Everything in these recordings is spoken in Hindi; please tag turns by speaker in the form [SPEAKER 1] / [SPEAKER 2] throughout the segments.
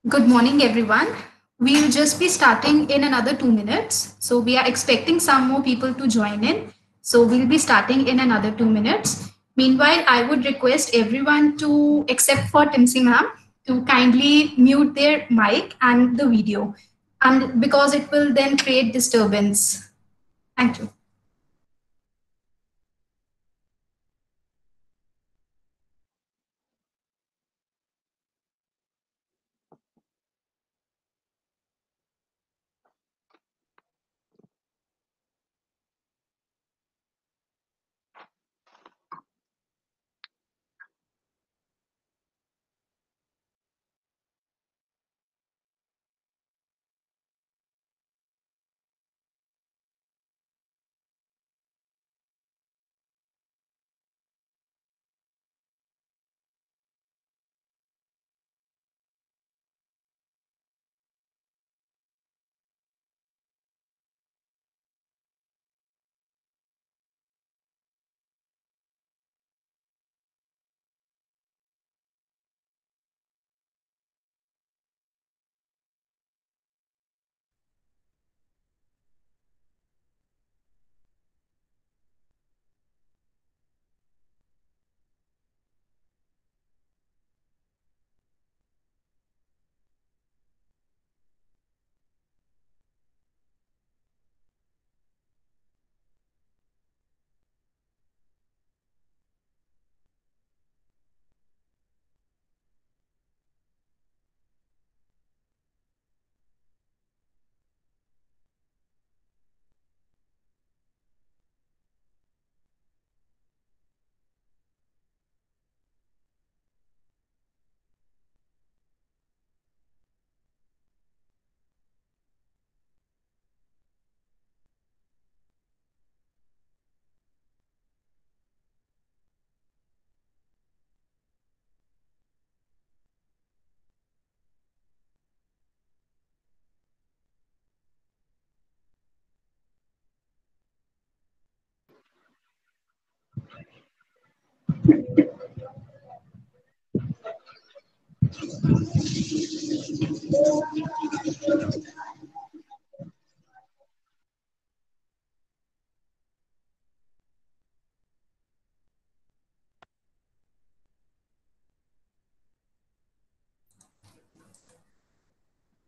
[SPEAKER 1] Good morning, everyone. We'll just be starting in another 2 minutes. So, we are expecting some more people to join in. So, we'll be starting in another 2 minutes. Meanwhile, I would request everyone to, except for Timsi ma'am, to kindly mute their mic and the video, and because it will then create disturbance. Thank you.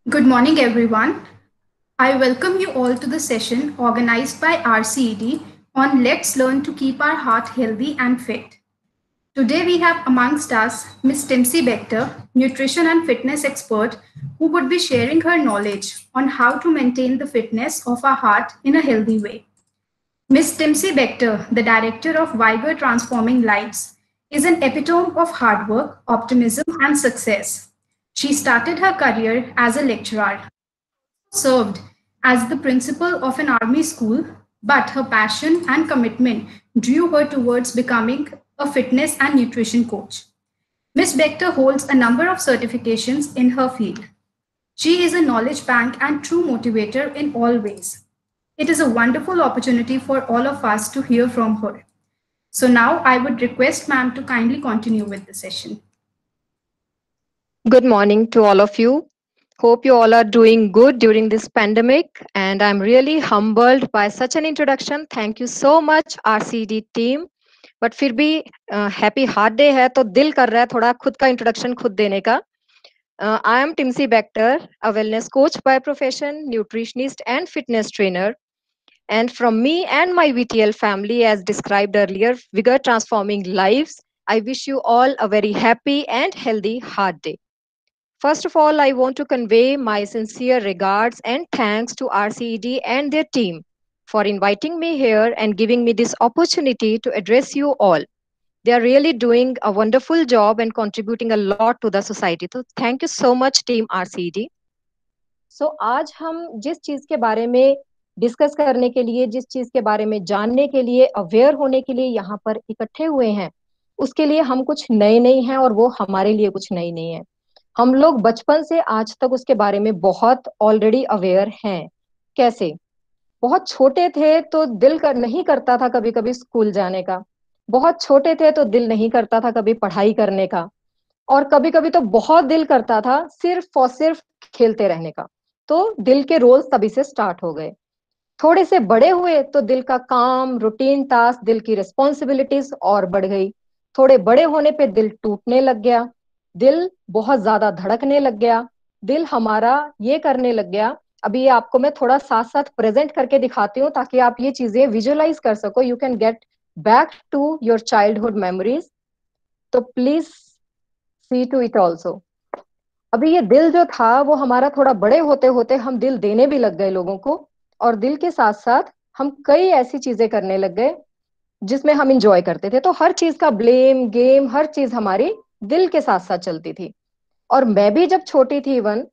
[SPEAKER 1] Good morning, everyone. I welcome you all to the session organized by RCED on Let's Learn to Keep Our Heart Healthy and Fit. Today we have amongst us Ms. Timsi Bector, nutrition and fitness expert, who would be sharing her knowledge on how to maintain the fitness of our heart in a healthy way. Ms. Timsi Bector, the director of Vigor Transforming Lives, is an epitome of hard work, optimism, and success. She started her career as a lecturer, served as the principal of an army school, but her passion and commitment drew her towards becoming a fitness and nutrition coach. Ms. Bector holds a number of certifications in her field. She is a knowledge bank and true motivator in all ways. It is a wonderful opportunity for all of us to hear from her. So now I would request ma'am to kindly continue with the session.
[SPEAKER 2] Good morning to all of you. Hope you all are doing good during this pandemic. And I'm really humbled by such an introduction. Thank you so much, RCD team. But फिर भी हैप्पी हार्ट डे है तो दिल कर रहा है थोड़ा खुद का इंट्रोडक्शन खुद देने का. I am Timsi Bector, a wellness coach by profession, nutritionist and fitness trainer. And from me and my VTL family, as described earlier, Vigor Transforming Lives, I wish you all a very happy and healthy heart day. First of all, I want to convey my sincere regards and thanks to RCED and their team for inviting me here and giving me this opportunity to address you all. They are really doing a wonderful job and contributing a lot to the society. So thank you so much, team RCED. So आज हम जिस चीज के बारे में डिस्कस करने के लिए, जिस चीज के बारे में जानने के लिए, अवेयर होने के लिए यहाँ पर इकट्ठे हुए हैं, उसके लिए हम कुछ नए नहीं हैं और वो हमारे लिए कुछ नई नहीं है. हम लोग बचपन से आज तक उसके बारे में बहुत ऑलरेडी अवेयर हैं. कैसे? बहुत छोटे थे तो दिल कर नहीं करता था कभी कभी स्कूल जाने का. बहुत छोटे थे तो दिल नहीं करता था कभी पढ़ाई करने का. और कभी कभी तो बहुत दिल करता था सिर्फ और सिर्फ खेलते रहने का। तो दिल के रोल्स तभी से स्टार्ट हो गए। थोड़े से बड़े हुए तो दिल का काम, रूटीन टास्क, दिल की रिस्पॉन्सिबिलिटीज और बढ़ गई। थोड़े बड़े होने पे दिल टूटने लग गया, दिल बहुत ज्यादा धड़कने लग गया, दिल हमारा ये करने लग गया। अभी ये आपको मैं थोड़ा साथ साथ प्रेजेंट करके दिखाती हूँ ताकि आप ये चीजें विजुअलाइज कर सको, you can get back to your childhood memories. तो please see to it also. अभी ये दिल जो था वो हमारा थोड़ा बड़े होते होते हम दिल देने भी लग गए लोगों को, और दिल के साथ साथ हम कई ऐसी चीजें करने लग गए जिसमें हम इंजॉय करते थे। तो हर चीज का ब्लेम गेम, हर चीज हमारी दिल के साथ साथ चलती थी। और मैं भी जब छोटी थी, इवन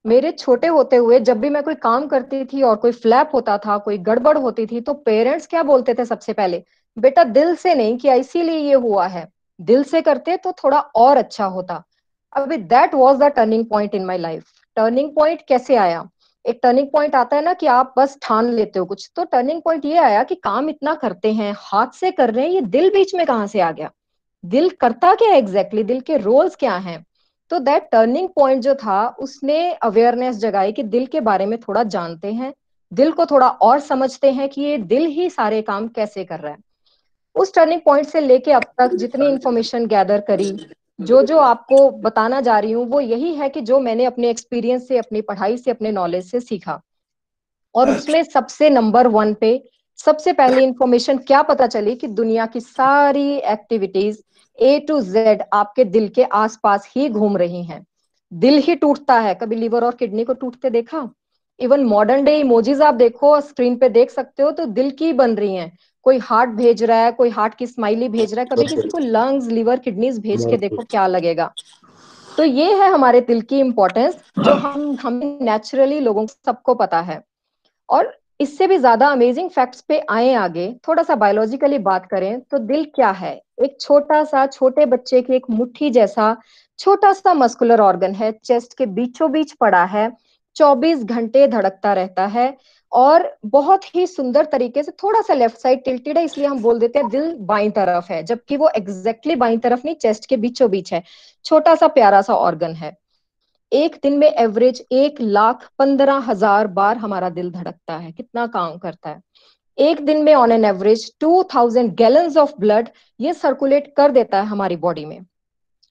[SPEAKER 2] मेरे छोटे होते हुए जब भी मैं कोई काम करती थी और कोई फ्लैप होता था, कोई गड़बड़ होती थी, तो पेरेंट्स क्या बोलते थे सबसे पहले, बेटा दिल से नहीं किया इसीलिए ये हुआ है, दिल से करते तो थोड़ा और अच्छा होता। अभी that was the turning point in my life. Turning point कैसे आया? एक टर्निंग पॉइंट आता है ना कि आप बस ठान लेते हो कुछ, तो टर्निंग पॉइंट ये आया कि काम इतना करते हैं, हाथ से कर रहे हैं, ये दिल बीच में कहाँ से आ गया? दिल करता क्या है एग्जैक्टली, दिल के रोल्स क्या हैं? तो दैट टर्निंग पॉइंट जो था उसने अवेयरनेस जगाई कि दिल के बारे में थोड़ा जानते हैं, दिल को थोड़ा और समझते हैं कि ये दिल ही सारे काम कैसे कर रहा है। उस टर्निंग पॉइंट से लेके अब तक जितनी इंफॉर्मेशन गैदर करी, जो जो आपको बताना जा रही हूँ, वो यही है कि जो मैंने अपने एक्सपीरियंस से, अपनी पढ़ाई से, अपने नॉलेज से सीखा। और उसमें सबसे नंबर वन पे सबसे पहली इंफॉर्मेशन क्या पता चली कि दुनिया की सारी एक्टिविटीज A to Z आपके दिल के आसपास ही घूम रही हैं। दिल ही टूटता है, कभी लिवर और किडनी को टूटते देखा? इवन मॉडर्न डे इमोजीज आप देखो, स्क्रीन पे देख सकते हो, तो दिल की बन रही हैं। कोई हार्ट भेज रहा है, कोई हार्ट की स्माइली भेज रहा है, कभी किसी को लंग्स, लिवर, किडनीज भेज के देखो क्या लगेगा। तो ये है हमारे दिल की इंपॉर्टेंस, जो हम नेचुरली लोगों को सबको पता है। और इससे भी ज्यादा अमेजिंग फैक्ट्स पे आए आगे, थोड़ा सा बायोलॉजिकली बात करें तो दिल क्या है? एक छोटा सा, छोटे बच्चे के एक मुट्ठी जैसा छोटा सा मस्कुलर ऑर्गन है, चेस्ट के बीचों बीच पड़ा है, 24 घंटे धड़कता रहता है। और बहुत ही सुंदर तरीके से थोड़ा सा लेफ्ट साइड टिल्टेड है, इसलिए हम बोल देते हैं दिल बाईं तरफ है, जबकि वो एग्जैक्टली बाईं तरफ नहीं, चेस्ट के बीचों बीच है। छोटा सा प्यारा सा ऑर्गन है। एक दिन में एवरेज 1,15,000 बार हमारा दिल धड़कता है। कितना काम करता है? एक दिन में on an average 2,000 gallons of blood ये सर्कुलेट कर देता है हमारी बॉडी में।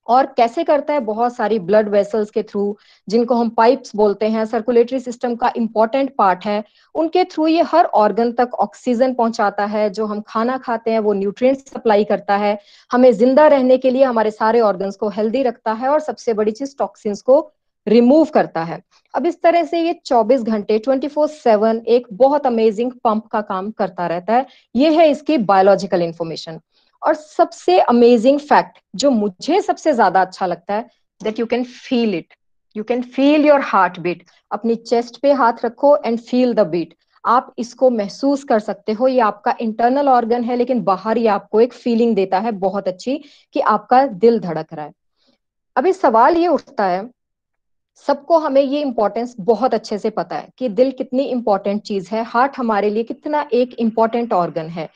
[SPEAKER 2] और कैसे करता है? बहुत सारी ब्लड वेसल्स के थ्रू, जिनको हम पाइप्स बोलते हैं, सर्कुलेटरी सिस्टम का इंपॉर्टेंट पार्ट है। उनके थ्रू ये हर ऑर्गन तक ऑक्सीजन पहुंचाता है, जो हम खाना खाते हैं वो न्यूट्रिएंट्स सप्लाई करता है, हमें जिंदा रहने के लिए हमारे सारे ऑर्गन्स को हेल्दी रखता है, और सबसे बड़ी चीज टॉक्सिन्स को रिमूव करता है। अब इस तरह से ये 24 घंटे 24/7 एक बहुत अमेजिंग पंप का काम करता रहता है। ये है इसकी बायोलॉजिकल इंफॉर्मेशन। और सबसे अमेजिंग फैक्ट जो मुझे सबसे ज्यादा अच्छा लगता है, that you can feel it, you can feel your heartbeat. अपनी चेस्ट पे हाथ रखो एंड फील द बीट। आप इसको महसूस कर सकते हो, ये आपका इंटरनल ऑर्गन है, लेकिन बाहर ये आपको एक फीलिंग देता है बहुत अच्छी कि आपका दिल धड़क रहा है। अभी सवाल ये उठता है, सबको हमें ये इंपॉर्टेंस बहुत अच्छे से पता है कि दिल कितनी इंपॉर्टेंट चीज है, हार्ट हमारे लिए कितना एक इंपॉर्टेंट ऑर्गन है।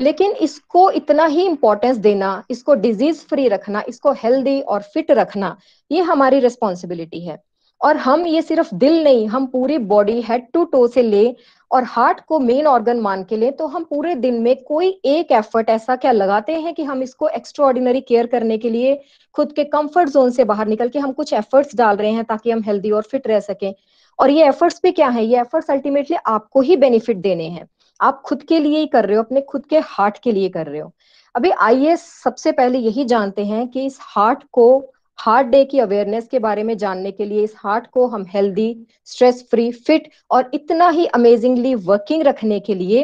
[SPEAKER 2] लेकिन इसको इतना ही इंपॉर्टेंस देना, इसको डिजीज फ्री रखना, इसको हेल्दी और फिट रखना, ये हमारी रिस्पॉन्सिबिलिटी है। और हम ये सिर्फ दिल नहीं, हम पूरी बॉडी हेड टू टो से ले और हार्ट को मेन ऑर्गन मान के ले, तो हम पूरे दिन में कोई एक एफर्ट ऐसा क्या लगाते हैं कि हम इसको एक्स्ट्रा ऑर्डिनरी केयर करने के लिए खुद के कंफर्ट जोन से बाहर निकल के हम कुछ एफर्ट्स डाल रहे हैं ताकि हम हेल्दी और फिट रह सकें। और ये एफर्ट्स भी क्या है? ये एफर्ट्स अल्टीमेटली आपको ही बेनिफिट देने हैं। आप खुद के लिए ही कर रहे हो, अपने खुद के हार्ट के लिए कर रहे हो। अभी आइए सबसे पहले यही जानते हैं कि इस हार्ट को, हार्ट डे की अवेयरनेस के बारे में जानने के लिए, इस हार्ट को हम हेल्दी, स्ट्रेस फ्री, फिट और इतना ही अमेजिंगली वर्किंग रखने के लिए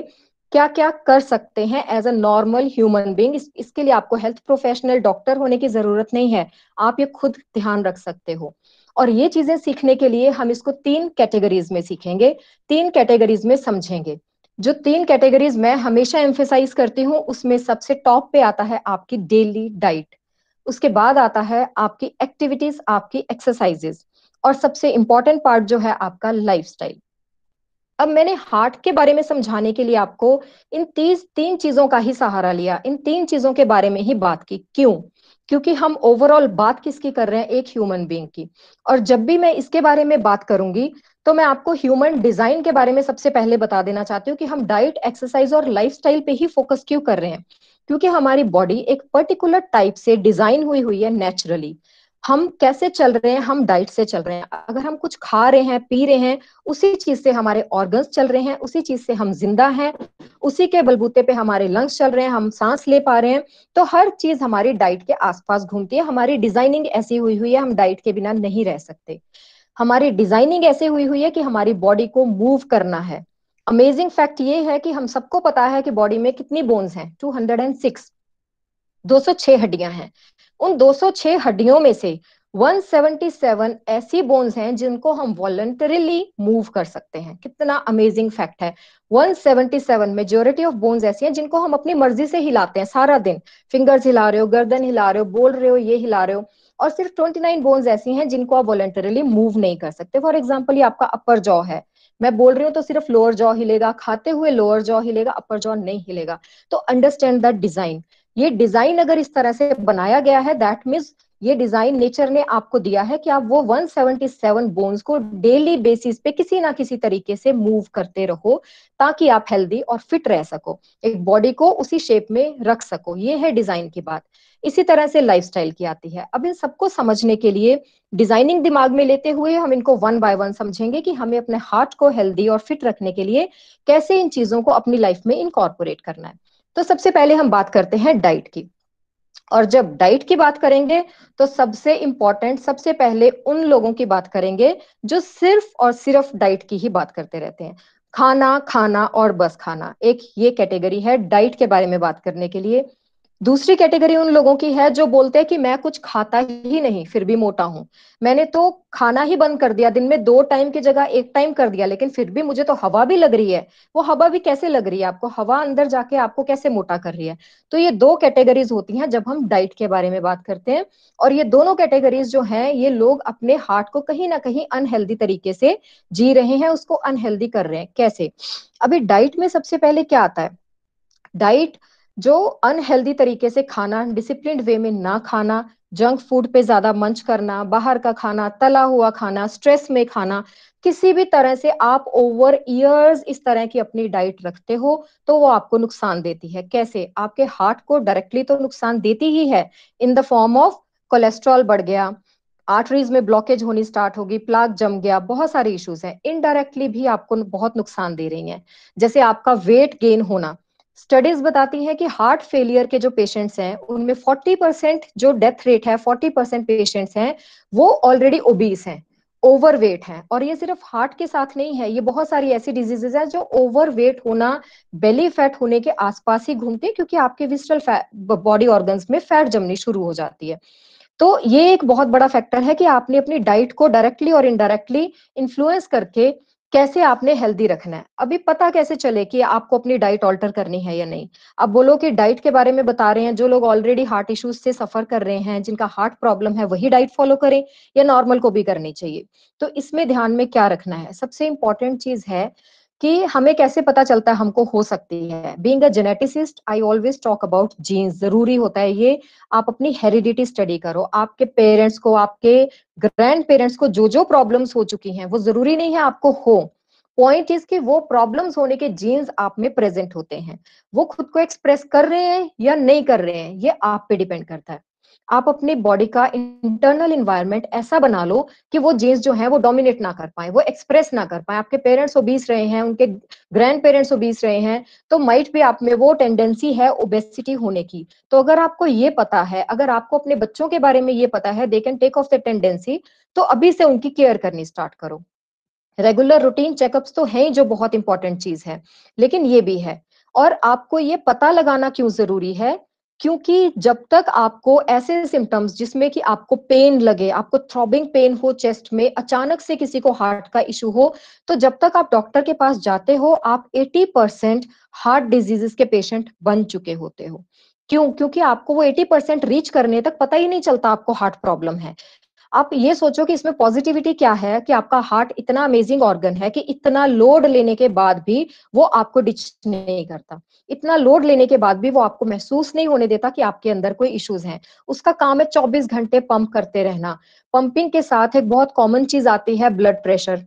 [SPEAKER 2] क्या क्या कर सकते हैं as a normal human being. इसके लिए आपको हेल्थ प्रोफेशनल, डॉक्टर होने की जरूरत नहीं है, आप ये खुद ध्यान रख सकते हो। और ये चीजें सीखने के लिए हम इसको 3 कैटेगरीज में सीखेंगे, 3 कैटेगरीज में समझेंगे। जो 3 कैटेगरीज मैं हमेशा एम्फेसाइज करती हूँ, उसमें सबसे टॉप पे आता है आपकी डेली डाइट, उसके बाद आता है आपकी एक्टिविटीज, आपकी एक्सरसाइजेस, और सबसे इंपॉर्टेंट पार्ट जो है आपका लाइफस्टाइल। अब मैंने हार्ट के बारे में समझाने के लिए आपको इन तीन चीजों का ही सहारा लिया, इन 3 चीजों के बारे में ही बात की। क्यों? क्योंकि हम ओवरऑल बात किसकी कर रहे हैं, एक ह्यूमन बीइंग की। और जब भी मैं इसके बारे में बात करूंगी तो मैं आपको ह्यूमन डिजाइन के बारे में सबसे पहले बता देना चाहती हूँ कि हम डाइट, एक्सरसाइज और लाइफस्टाइल पे ही फोकस क्यों कर रहे हैं। क्योंकि हमारी बॉडी एक पर्टिकुलर टाइप से डिजाइन हुई हुई है नेचुरली। हम कैसे चल रहे हैं, हम डाइट से चल रहे हैं। अगर हम कुछ खा रहे हैं, पी रहे हैं, उसी चीज से हमारे ऑर्गन्स चल रहे हैं, उसी चीज से हम जिंदा हैं, उसी के बलबूते पे हमारे लंग्स चल रहे हैं, हम सांस ले पा रहे हैं। तो हर चीज हमारी डाइट के आसपास घूमती है। हमारी डिजाइनिंग ऐसी हुई हुई है, हम डाइट के बिना नहीं रह सकते। हमारी डिजाइनिंग ऐसे हुई हुई है कि हमारी बॉडी को मूव करना है। अमेजिंग फैक्ट ये है कि हम सबको पता है कि बॉडी में कितनी बोन्स हैं, 206, 206 हड्डियां हैं। उन 206 हड्डियों में से 177 ऐसी बोन्स हैं जिनको हम वॉलंटरीली मूव कर सकते हैं। कितना अमेजिंग फैक्ट है। 177 मेजोरिटी ऑफ बोन्स ऐसी हैं जिनको हम अपनी मर्जी से हिलाते हैं सारा दिन। फिंगर्स हिला रहे हो, गर्दन हिला रहे हो, बोल रहे हो, ये हिला रहे हो। और सिर्फ 29 बोन्स ऐसी हैं जिनको आप वॉलंटरीली मूव नहीं कर सकते। फॉर एग्जाम्पल, ये आपका अपर जॉ है। मैं बोल रही हूँ तो सिर्फ लोअर जॉ हिलेगा, खाते हुए लोअर जॉ हिलेगा, अपर जॉ नहीं हिलेगा। तो अंडरस्टैंड दैट डिजाइन। ये डिजाइन अगर इस तरह से बनाया गया है, दैट मीन्स ये डिजाइन नेचर ने आपको दिया है कि आप वो 177 बोन्स को डेली बेसिस पे किसी ना किसी तरीके से मूव करते रहो, ताकि आप हेल्दी और फिट रह सको, एक बॉडी को उसी शेप में रख सको। ये है डिजाइन की बात। इसी तरह से लाइफस्टाइल की आती है। अब इन सबको समझने के लिए, डिजाइनिंग दिमाग में लेते हुए, हम इनको वन बाय वन समझेंगे कि हमें अपने हार्ट को हेल्दी और फिट रखने के लिए कैसे इन चीजों को अपनी लाइफ में इनकॉर्पोरेट करना है। तो सबसे पहले हम बात करते हैं डाइट की। और जब डाइट की बात करेंगे तो सबसे इंपॉर्टेंट, सबसे पहले उन लोगों की बात करेंगे जो सिर्फ और सिर्फ डाइट की ही बात करते रहते हैं। खाना खाना और बस खाना, एक ये कैटेगरी है डाइट के बारे में बात करने के लिए। दूसरी कैटेगरी उन लोगों की है जो बोलते हैं कि मैं कुछ खाता ही नहीं फिर भी मोटा हूं। मैंने तो खाना ही बंद कर दिया, दिन में 2 टाइम की जगह 1 टाइम कर दिया, लेकिन फिर भी मुझे तो हवा भी लग रही है। वो हवा भी कैसे लग रही है आपको, हवा अंदर जाके आपको कैसे मोटा कर रही है। तो ये दो कैटेगरीज होती हैं जब हम डाइट के बारे में बात करते हैं। और ये दोनों कैटेगरीज जो हैं, ये लोग अपने हार्ट को कहीं ना कहीं अनहेल्दी तरीके से जी रहे हैं, उसको अनहेल्दी कर रहे हैं। कैसे? अभी डाइट में सबसे पहले क्या आता है? डाइट जो अनहेल्दी तरीके से खाना, डिसिप्लिन्ड वे में ना खाना, जंक फूड पे ज्यादा मंच करना, बाहर का खाना, तला हुआ खाना, स्ट्रेस में खाना, किसी भी तरह से आप ओवर ईयर्स इस तरह की अपनी डाइट रखते हो तो वो आपको नुकसान देती है। कैसे? आपके हार्ट को डायरेक्टली तो नुकसान देती ही है, in the form of cholesterol बढ़ गया, आर्टरीज में ब्लॉकेज होनी स्टार्ट होगी, प्लाक जम गया, बहुत सारे इश्यूज हैं। इनडायरेक्टली भी आपको बहुत नुकसान दे रही हैं, जैसे आपका वेट गेन होना। स्टडीज बताती हैं कि हार्ट फेलियर के जो पेशेंट्स हैं उनमें 40% जो डेथ रेट है, 40% पेशेंट्स हैं वो ऑलरेडी ओबीस हैं, ओवरवेट हैं। और ये सिर्फ हार्ट के साथ नहीं है, ये बहुत सारी ऐसी डिजीजेज है जो ओवरवेट होना, बेली फैट होने के आसपास ही घूमती है, क्योंकि आपके विस्टल बॉडी ऑर्गन्स में फैट जमनी शुरू हो जाती है। तो ये एक बहुत बड़ा फैक्टर है कि आपने अपनी डाइट को डायरेक्टली और इनडायरेक्टली इन्फ्लुएंस करके कैसे आपने हेल्दी रखना है। अभी पता कैसे चले कि आपको अपनी डाइट ऑल्टर करनी है या नहीं? अब बोलो कि डाइट के बारे में बता रहे हैं, जो लोग ऑलरेडी हार्ट इश्यूज से सफर कर रहे हैं, जिनका हार्ट प्रॉब्लम है, वही डाइट फॉलो करें या नॉर्मल को भी करनी चाहिए? तो इसमें ध्यान में क्या रखना है? सबसे इंपॉर्टेंट चीज है कि हमें कैसे पता चलता है हमको हो सकती है। Being a geneticist, I always talk about genes. जरूरी होता है ये, आप अपनी हेरिडिटी स्टडी करो। आपके पेरेंट्स को, आपके ग्रैंड पेरेंट्स को जो जो प्रॉब्लम्स हो चुकी हैं, वो जरूरी नहीं है आपको हो। पॉइंट इज कि वो प्रॉब्लम्स होने के जीन्स आप में प्रेजेंट होते हैं। वो खुद को एक्सप्रेस कर रहे हैं या नहीं कर रहे हैं, ये आप पे डिपेंड करता है। आप अपनी बॉडी का इंटरनल इन्वायरमेंट ऐसा बना लो कि वो जीन्स जो है वो डोमिनेट ना कर पाए, वो एक्सप्रेस ना कर पाए। आपके पेरेंट्स ओबीस रहे हैं, उनके ग्रैंड पेरेंट्स ओबीस रहे हैं, तो माइट भी आप में वो टेंडेंसी है ओबेसिटी होने की। तो अगर आपको ये पता है, अगर आपको अपने बच्चों के बारे में ये पता है, they can take off the tendency, तो अभी से उनकी केयर करनी स्टार्ट करो। रेगुलर रूटीन चेकअप्स तो हैं जो बहुत इंपॉर्टेंट चीज है, लेकिन ये भी है। और आपको ये पता लगाना क्यों जरूरी है? क्योंकि जब तक आपको ऐसे सिम्टम्स जिसमें कि आपको पेन लगे, आपको थ्रॉबिंग पेन हो चेस्ट में, अचानक से किसी को हार्ट का इशू हो, तो जब तक आप डॉक्टर के पास जाते हो, आप 80% हार्ट डिजीजेस के पेशेंट बन चुके होते हो। क्यों? क्योंकि आपको वो 80% रीच करने तक पता ही नहीं चलता आपको हार्ट प्रॉब्लम है। आप ये सोचो कि इसमें पॉजिटिविटी क्या है कि आपका हार्ट इतना अमेजिंग ऑर्गन है कि इतना लोड लेने के बाद भी वो आपको डिच नहीं करता। इतना लोड लेने के बाद भी वो आपको महसूस नहीं होने देता कि आपके अंदर कोई इश्यूज हैं। उसका काम है 24 घंटे पंप करते रहना। पंपिंग के साथ एक बहुत कॉमन चीज आती है ब्लड प्रेशर।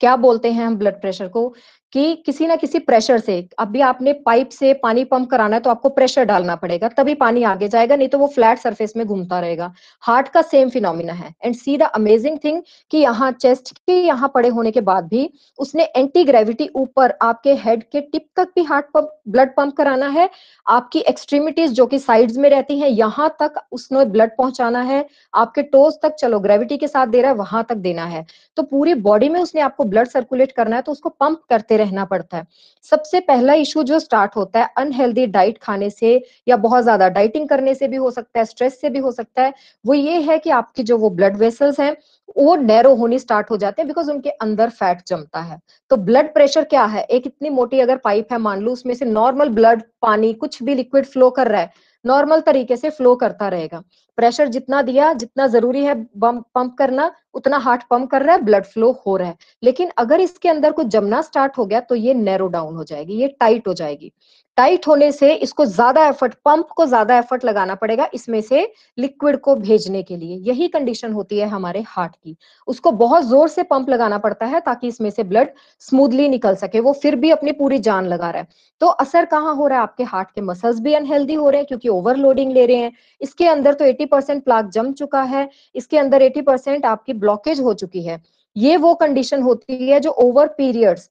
[SPEAKER 2] क्या बोलते हैं हम ब्लड प्रेशर को कि किसी ना किसी प्रेशर से, अभी आपने पाइप से पानी पंप कराना है तो आपको प्रेशर डालना पड़ेगा तभी पानी आगे जाएगा, नहीं तो वो फ्लैट सरफेस में घूमता रहेगा। हार्ट का सेम फिनोमिना है। And see the amazing thing कि यहाँ चेस्ट के यहाँ पड़े होने के बाद भी उसने एंटी ग्रेविटी ऊपर आपके हेड के टिप तक भी हार्ट पंप ब्लड पंप कराना है। आपकी एक्सट्रीमिटीज जो कि साइड्स में रहती हैं यहाँ तक उसने ब्लड पहुंचाना है। आपके टोज तक चलो ग्रेविटी के साथ दे रहा है वहां तक देना है। तो पूरी बॉडी में उसने आपको ब्लड सर्कुलेट करना है तो उसको पंप करते रहना पड़ता है। सबसे पहला इशू जो स्टार्ट होता है अनहेल्दी डाइट खाने से या बहुत ज्यादा डाइटिंग करने से भी हो सकता है, स्ट्रेस से भी हो सकता है, वो ये है कि आपकी जो वो ब्लड वेसल्स हैं वो नैरो होनी स्टार्ट हो जाते हैं बिकॉज उनके अंदर फैट जमता है। तो ब्लड प्रेशर क्या है, एक इतनी मोटी अगर पाइप है मान लो उसमें से नॉर्मल ब्लड पानी कुछ भी लिक्विड फ्लो कर रहा है, नॉर्मल तरीके से फ्लो करता रहेगा। प्रेशर जितना दिया जितना जरूरी है पंप करना उतना हार्ट पंप कर रहा है, ब्लड फ्लो हो रहा है। लेकिन अगर इसके अंदर कुछ जमना स्टार्ट हो गया तो ये नैरो डाउन हो जाएगी, ये टाइट हो जाएगी। टाइट होने से इसको ज्यादा एफर्ट, पंप को ज्यादा एफर्ट लगाना पड़ेगा इसमें से लिक्विड को भेजने के लिए। यही कंडीशन होती है हमारे हार्ट की। उसको बहुत जोर से पंप लगाना पड़ता है ताकि इसमें से ब्लड स्मूथली निकल सके। वो फिर भी अपनी पूरी जान लगा रहा है। तो असर कहाँ हो रहा है, आपके हार्ट के मसल्स भी अनहेल्दी हो रहे हैं क्योंकि ओवरलोडिंग ले रहे हैं। इसके अंदर तो 80% प्लाक जम चुका है, इसके अंदर 80% आपकी ब्लॉकेज हो चुकी है। ये वो कंडीशन होती है जो ओवर पीरियड्स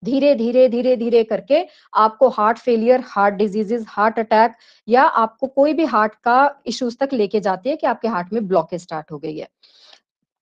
[SPEAKER 2] धीरे धीरे धीरे धीरे करके आपको heart failure, heart diseases, heart attack या आपको कोई भी हार्ट का इश्यूज तक लेके जाती है कि आपके हार्ट में ब्लॉकेज स्टार्ट हो गई है।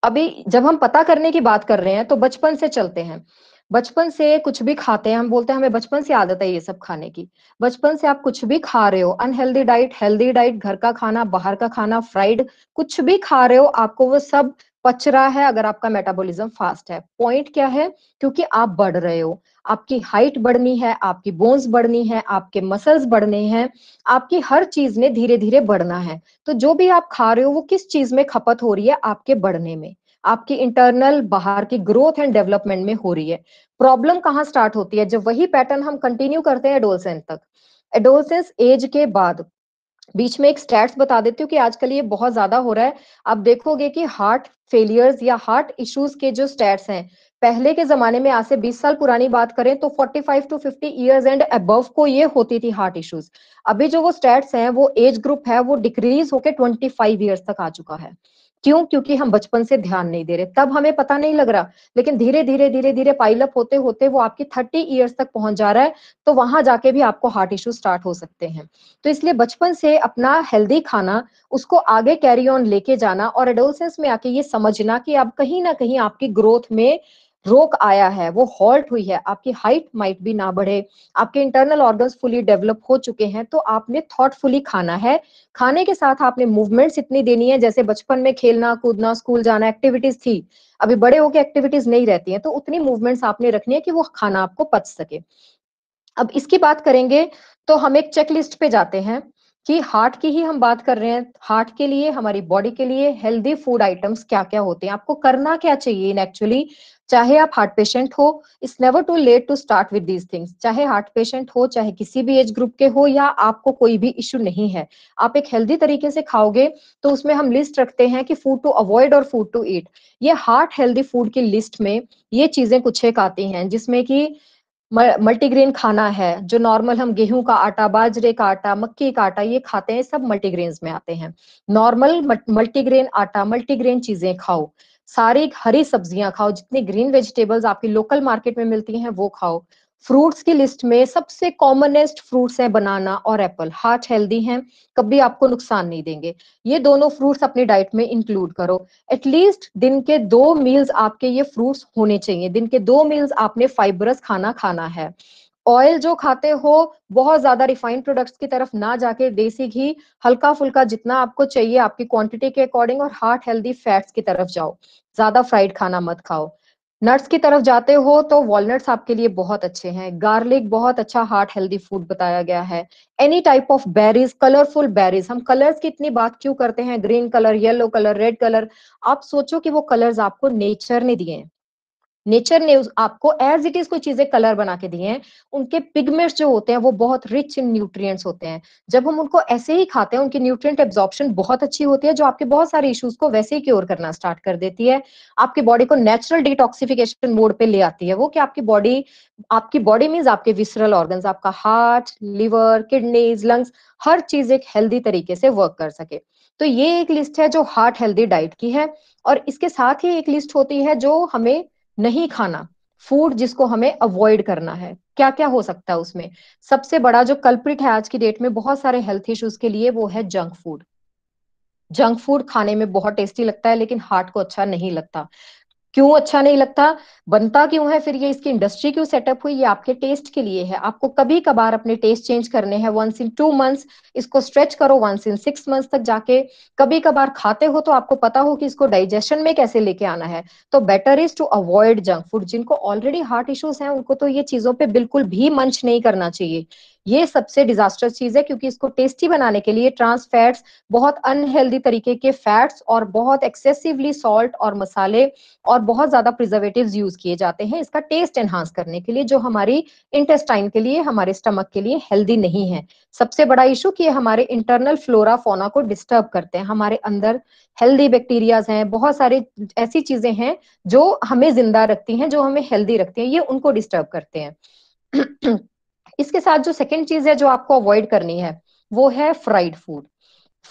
[SPEAKER 2] अभी जब हम पता करने की बात कर रहे हैं तो बचपन से चलते हैं। बचपन से कुछ भी खाते हैं, हम बोलते हैं हमें बचपन से आदत है ये सब खाने की। बचपन से आप कुछ भी खा रहे हो, अनहेल्दी डाइट, हेल्दी डाइट, घर का खाना, बाहर का खाना, फ्राइड, कुछ भी खा रहे हो, आपको वो सब पच रहा है अगर आपका मेटाबॉलिज्म फास्ट है। पॉइंट क्या है, क्योंकि आप बढ़ रहे हो, आपकी हाइट बढ़नी है, आपकी बोन्स बढ़नी है, आपके मसल्स बढ़ने हैं, आपकी हर चीज ने धीरे धीरे बढ़ना है। तो जो भी आप खा रहे हो वो किस चीज में खपत हो रही है, आपके बढ़ने में, आपकी इंटरनल बाहर की ग्रोथ एंड डेवलपमेंट में हो रही है। प्रॉब्लम कहाँ स्टार्ट होती है, जब वही पैटर्न हम कंटिन्यू करते हैं एडोलसेंस तक। एडोलसेंस एज के बाद, बीच में एक स्टैट्स बता देती हूँ कि आजकल ये बहुत ज्यादा हो रहा है। आप देखोगे कि हार्ट फेलियर्स या हार्ट इश्यूज के जो स्टैट्स हैं, पहले के जमाने में, आज से 20 साल पुरानी बात करें तो 45 टू 50 ईयर्स एंड अबव को ये होती थी हार्ट इश्यूज। अभी जो वो स्टैट्स हैं, वो एज ग्रुप है वो डिक्रीज होकर 25 ईयर्स तक आ चुका है। क्यों? क्योंकि हम बचपन से ध्यान नहीं दे रहे, तब हमें पता नहीं लग रहा, लेकिन धीरे धीरे धीरे धीरे पाइलअप होते होते वो आपकी 30 ईयर्स तक पहुंच जा रहा है। तो वहां जाके भी आपको हार्ट इश्यू स्टार्ट हो सकते हैं। तो इसलिए बचपन से अपना हेल्दी खाना, उसको आगे कैरी ऑन लेके जाना और एडोलसेंस में आके ये समझना कि अब कहीं ना कहीं आपकी ग्रोथ में रोक आया है, वो हॉल्ट हुई है, आपकी हाइट माइट भी ना बढ़े, आपके इंटरनल ऑर्गन्स फुली डेवलप हो चुके हैं, तो आपने थॉटफुली खाना है। खाने के साथ आपने मूवमेंट्स इतनी देनी है, जैसे बचपन में खेलना कूदना स्कूल जाना एक्टिविटीज थी, अभी बड़े होके एक्टिविटीज नहीं रहती हैं, तो उतनी मूवमेंट्स आपने रखनी है कि वो खाना आपको पच सके। अब इसकी बात करेंगे तो हम एक चेकलिस्ट पे जाते हैं कि हार्ट की ही हम बात कर रहे हैं। हार्ट के लिए, हमारी बॉडी के लिए हेल्दी फूड आइटम्स क्या क्या होते हैं, आपको करना क्या चाहिए इन एक्चुअली। चाहे आप हार्ट पेशेंट हो, it's never too late to start with these things. चाहे हार्ट पेशेंट हो, चाहे किसी भी एज ग्रुप के हो, या आपको कोई भी इश्यू नहीं है, आप एक हेल्दी तरीके से खाओगे तो उसमें हम लिस्ट रखते हैं कि फूड टू अवॉइड और फूड टू ईट। ये हार्ट हेल्दी फूड की लिस्ट में ये चीजें कुछ एक आती हैं, जिसमें कि मल्टीग्रेन खाना है, जो नॉर्मल हम गेहूं का आटा, बाजरे का आटा, मक्की का आटा ये खाते हैं, सब मल्टीग्रेन्स में आते हैं। नॉर्मल मल्टीग्रेन आटा, मल्टीग्रेन चीजें खाओ, सारी हरी सब्जियां खाओ, जितनी ग्रीन वेजिटेबल्स आपकी लोकल मार्केट में मिलती हैं वो खाओ। फ्रूट्स की लिस्ट में सबसे कॉमनेस्ट फ्रूट्स है बनाना और एप्पल, हार्ट हेल्दी हैं, कभी आपको नुकसान नहीं देंगे। ये दोनों फ्रूट्स अपनी डाइट में इंक्लूड करो। एटलीस्ट दिन के 2 मील्स आपके ये फ्रूट्स होने चाहिए, दिन के 2 मील्स आपने फाइबरस खाना खाना है। ऑयल जो खाते हो, बहुत ज्यादा रिफाइंड प्रोडक्ट्स की तरफ ना जाके देसी घी, हल्का फुल्का जितना आपको चाहिए आपकी क्वांटिटी के अकॉर्डिंग, और हार्ट हेल्दी फैट्स की तरफ जाओ। ज्यादा फ्राइड खाना मत खाओ। नट्स की तरफ जाते हो तो वॉलनट्स आपके लिए बहुत अच्छे हैं। गार्लिक बहुत अच्छा हार्ट हेल्दी फूड बताया गया है। Any type of berries, colourful berries, हम कलर्स की इतनी बात क्यों करते हैं, green colour, yellow colour, red colour, आप सोचो कि वो कलर्स आपको नेचर ने दिए हैं। नेचर ने आपको एज इट इज कोई चीजें कलर बना के दिए हैं। उनके पिगमेंट्स जो होते हैं वो बहुत रिच इन न्यूट्रिएंट्स होते हैं। जब हम उनको ऐसे ही खाते हैं, उनकी न्यूट्रिएंट एब्जॉर्प्शन बहुत अच्छी होती है, जो आपके बहुत सारे इश्यूज को वैसे ही क्योर करना स्टार्ट कर देती है। आपकी बॉडी को नेचुरल डिटॉक्सिफिकेशन मोड पे ले आती है वो, कि आपकी बॉडी मीन्स आपके विसरल ऑर्गन्स, आपका हार्ट, लिवर, किडनीज, लंग्स, हर चीज एक हेल्दी तरीके से वर्क कर सके। तो ये एक लिस्ट है जो हार्ट हेल्दी डाइट की है। और इसके साथ ही एक लिस्ट होती है जो हमें नहीं खाना, फूड जिसको हमें अवॉइड करना है। क्या क्या हो सकता है उसमें? सबसे बड़ा जो कल्प्रिट है आज की डेट में बहुत सारे हेल्थ इश्यूज के लिए, वो है जंक फूड। जंक फूड खाने में बहुत टेस्टी लगता है लेकिन हार्ट को अच्छा नहीं लगता। क्यों अच्छा नहीं लगता? बनता क्यों है फिर ये, इसकी इंडस्ट्री क्यों सेटअप हुई? ये आपके टेस्ट के लिए है। आपको कभी कभार अपने टेस्ट चेंज करने हैं, वंस इन 2 मंथ्स, इसको स्ट्रेच करो 1 in 6 months तक जाके। कभी कभार खाते हो तो आपको पता हो कि इसको डाइजेशन में कैसे लेके आना है। तो better is to avoid junk food. जिनको ऑलरेडी हार्ट इश्यूज हैं उनको तो ये चीजों पे बिल्कुल भी मंच नहीं करना चाहिए। ये सबसे डिजास्टर चीज है, क्योंकि इसको टेस्टी बनाने के लिए ट्रांस फैट्स, बहुत अनहेल्दी तरीके के फैट्स और बहुत एक्सेसिवली सॉल्ट और मसाले और बहुत ज्यादा प्रिजर्वेटिव्स यूज किए जाते हैं इसका टेस्ट एनहांस करने के लिए, जो हमारी इंटेस्टाइन के लिए, हमारे स्टमक के लिए हेल्दी नहीं है। सबसे बड़ा इशू कि ये हमारे इंटरनल फ्लोरा फोना को डिस्टर्ब करते हैं। हमारे अंदर हेल्दी बैक्टीरियाज हैं, बहुत सारी ऐसी चीजें हैं जो हमें जिंदा रखती हैं, जो हमें हेल्दी रखती हैं, ये उनको डिस्टर्ब करते हैं। इसके साथ जो सेकंड चीज है जो आपको अवॉइड करनी है, वो है fried food.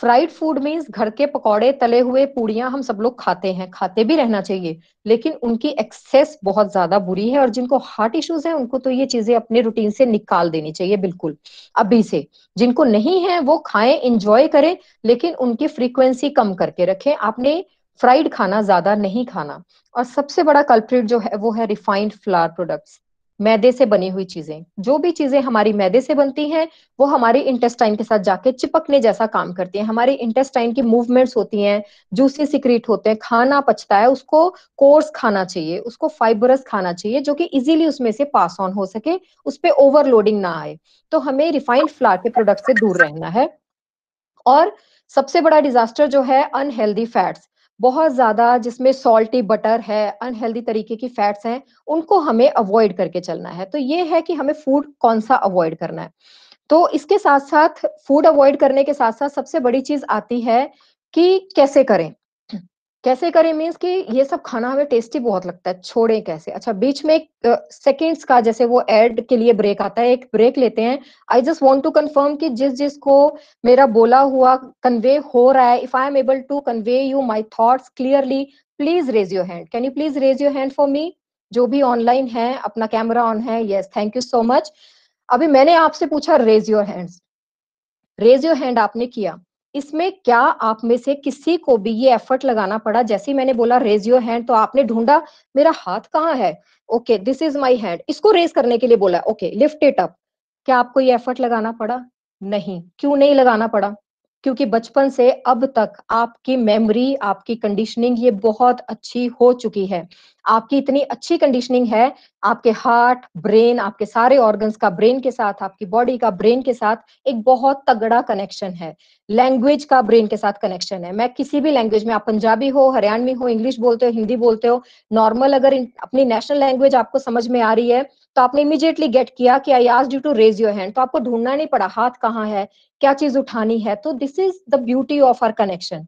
[SPEAKER 2] Fried food means घर के पकौड़े, तले हुए, पूड़ियां हम सब लोग खाते हैं, खाते भी रहना चाहिए, लेकिन उनकी एक्सेस बहुत ज्यादा बुरी है। और जिनको हार्ट इश्यूज हैं उनको तो ये चीजें अपने रूटीन से निकाल देनी चाहिए बिल्कुल अभी से। जिनको नहीं है वो खाएं, इंजॉय करें, लेकिन उनकी फ्रीक्वेंसी कम करके रखें। आपने फ्राइड खाना ज्यादा नहीं खाना। और सबसे बड़ा कल्प्रिट जो है वो है रिफाइंड फ्लावर प्रोडक्ट्स, मैदे से बनी हुई चीजें। जो भी चीजें हमारी मैदे से बनती हैं वो हमारी इंटेस्टाइन के साथ जाके चिपकने जैसा काम करती है। हमारी इंटेस्टाइन की मूवमेंट्स होती हैं, जूसी सिक्रीट होते हैं, खाना पचता है, उसको कोर्स खाना चाहिए, उसको फाइबरस खाना चाहिए, जो कि इजीली उसमें से पास ऑन हो सके, उस पर ओवरलोडिंग ना आए। तो हमें रिफाइंड फ्लावर के प्रोडक्ट से दूर रहना है। और सबसे बड़ा डिजास्टर जो है अनहेल्दी फैट्स, बहुत ज्यादा जिसमें सॉल्टी बटर है, अनहेल्दी तरीके की फैट्स हैं, उनको हमें अवॉइड करके चलना है। तो ये है कि हमें फूड कौन सा अवॉइड करना है। तो इसके साथ साथ, फूड अवॉइड करने के साथ साथ सबसे बड़ी चीज आती है कि कैसे करें। कैसे करें मीन्स कि ये सब खाना हमें टेस्टी बहुत लगता है, छोड़ें कैसे? अच्छा, बीच में एक सेकंड्स का जैसे वो एड के लिए ब्रेक आता है, एक ब्रेक लेते हैं। I just want to confirm कि जिस जिसको मेरा बोला हुआ कन्वे हो रहा है, if I am able to convey you my thoughts clearly, please raise your hand. Can you please raise your hand for me? जो भी ऑनलाइन है, अपना कैमरा ऑन है? Yes, thank you so much. अभी मैंने आपसे पूछा raise your hands, raise your hand आपने किया। इसमें क्या आप में से किसी को भी ये एफर्ट लगाना पड़ा? जैसे ही मैंने बोला रेज योर हैंड, तो आपने ढूंढा मेरा हाथ कहाँ है, okay this is my hand, इसको रेज करने के लिए बोला, ओके लिफ्ट इट अप। क्या आपको ये एफर्ट लगाना पड़ा? नहीं। क्यों नहीं लगाना पड़ा? क्योंकि बचपन से अब तक आपकी मेमोरी, आपकी कंडीशनिंग ये बहुत अच्छी हो चुकी है। आपकी इतनी अच्छी कंडीशनिंग है, आपके हार्ट, ब्रेन, आपके सारे ऑर्गन्स का ब्रेन के साथ, आपकी बॉडी का ब्रेन के साथ एक बहुत तगड़ा कनेक्शन है। लैंग्वेज का ब्रेन के साथ कनेक्शन है। मैं किसी भी लैंग्वेज में, आप पंजाबी हो, हरियाणवी हो, इंग्लिश बोलते हो, हिंदी बोलते हो, नॉर्मल अगर अपनी नेशनल लैंग्वेज आपको समझ में आ रही है, तो आपने इमीडिएटली गेट किया कि I asked you to raise your hand. तो आपको ढूंढना नहीं पड़ा हाथ कहाँ है, क्या चीज उठानी है। तो this is the beauty of our connection.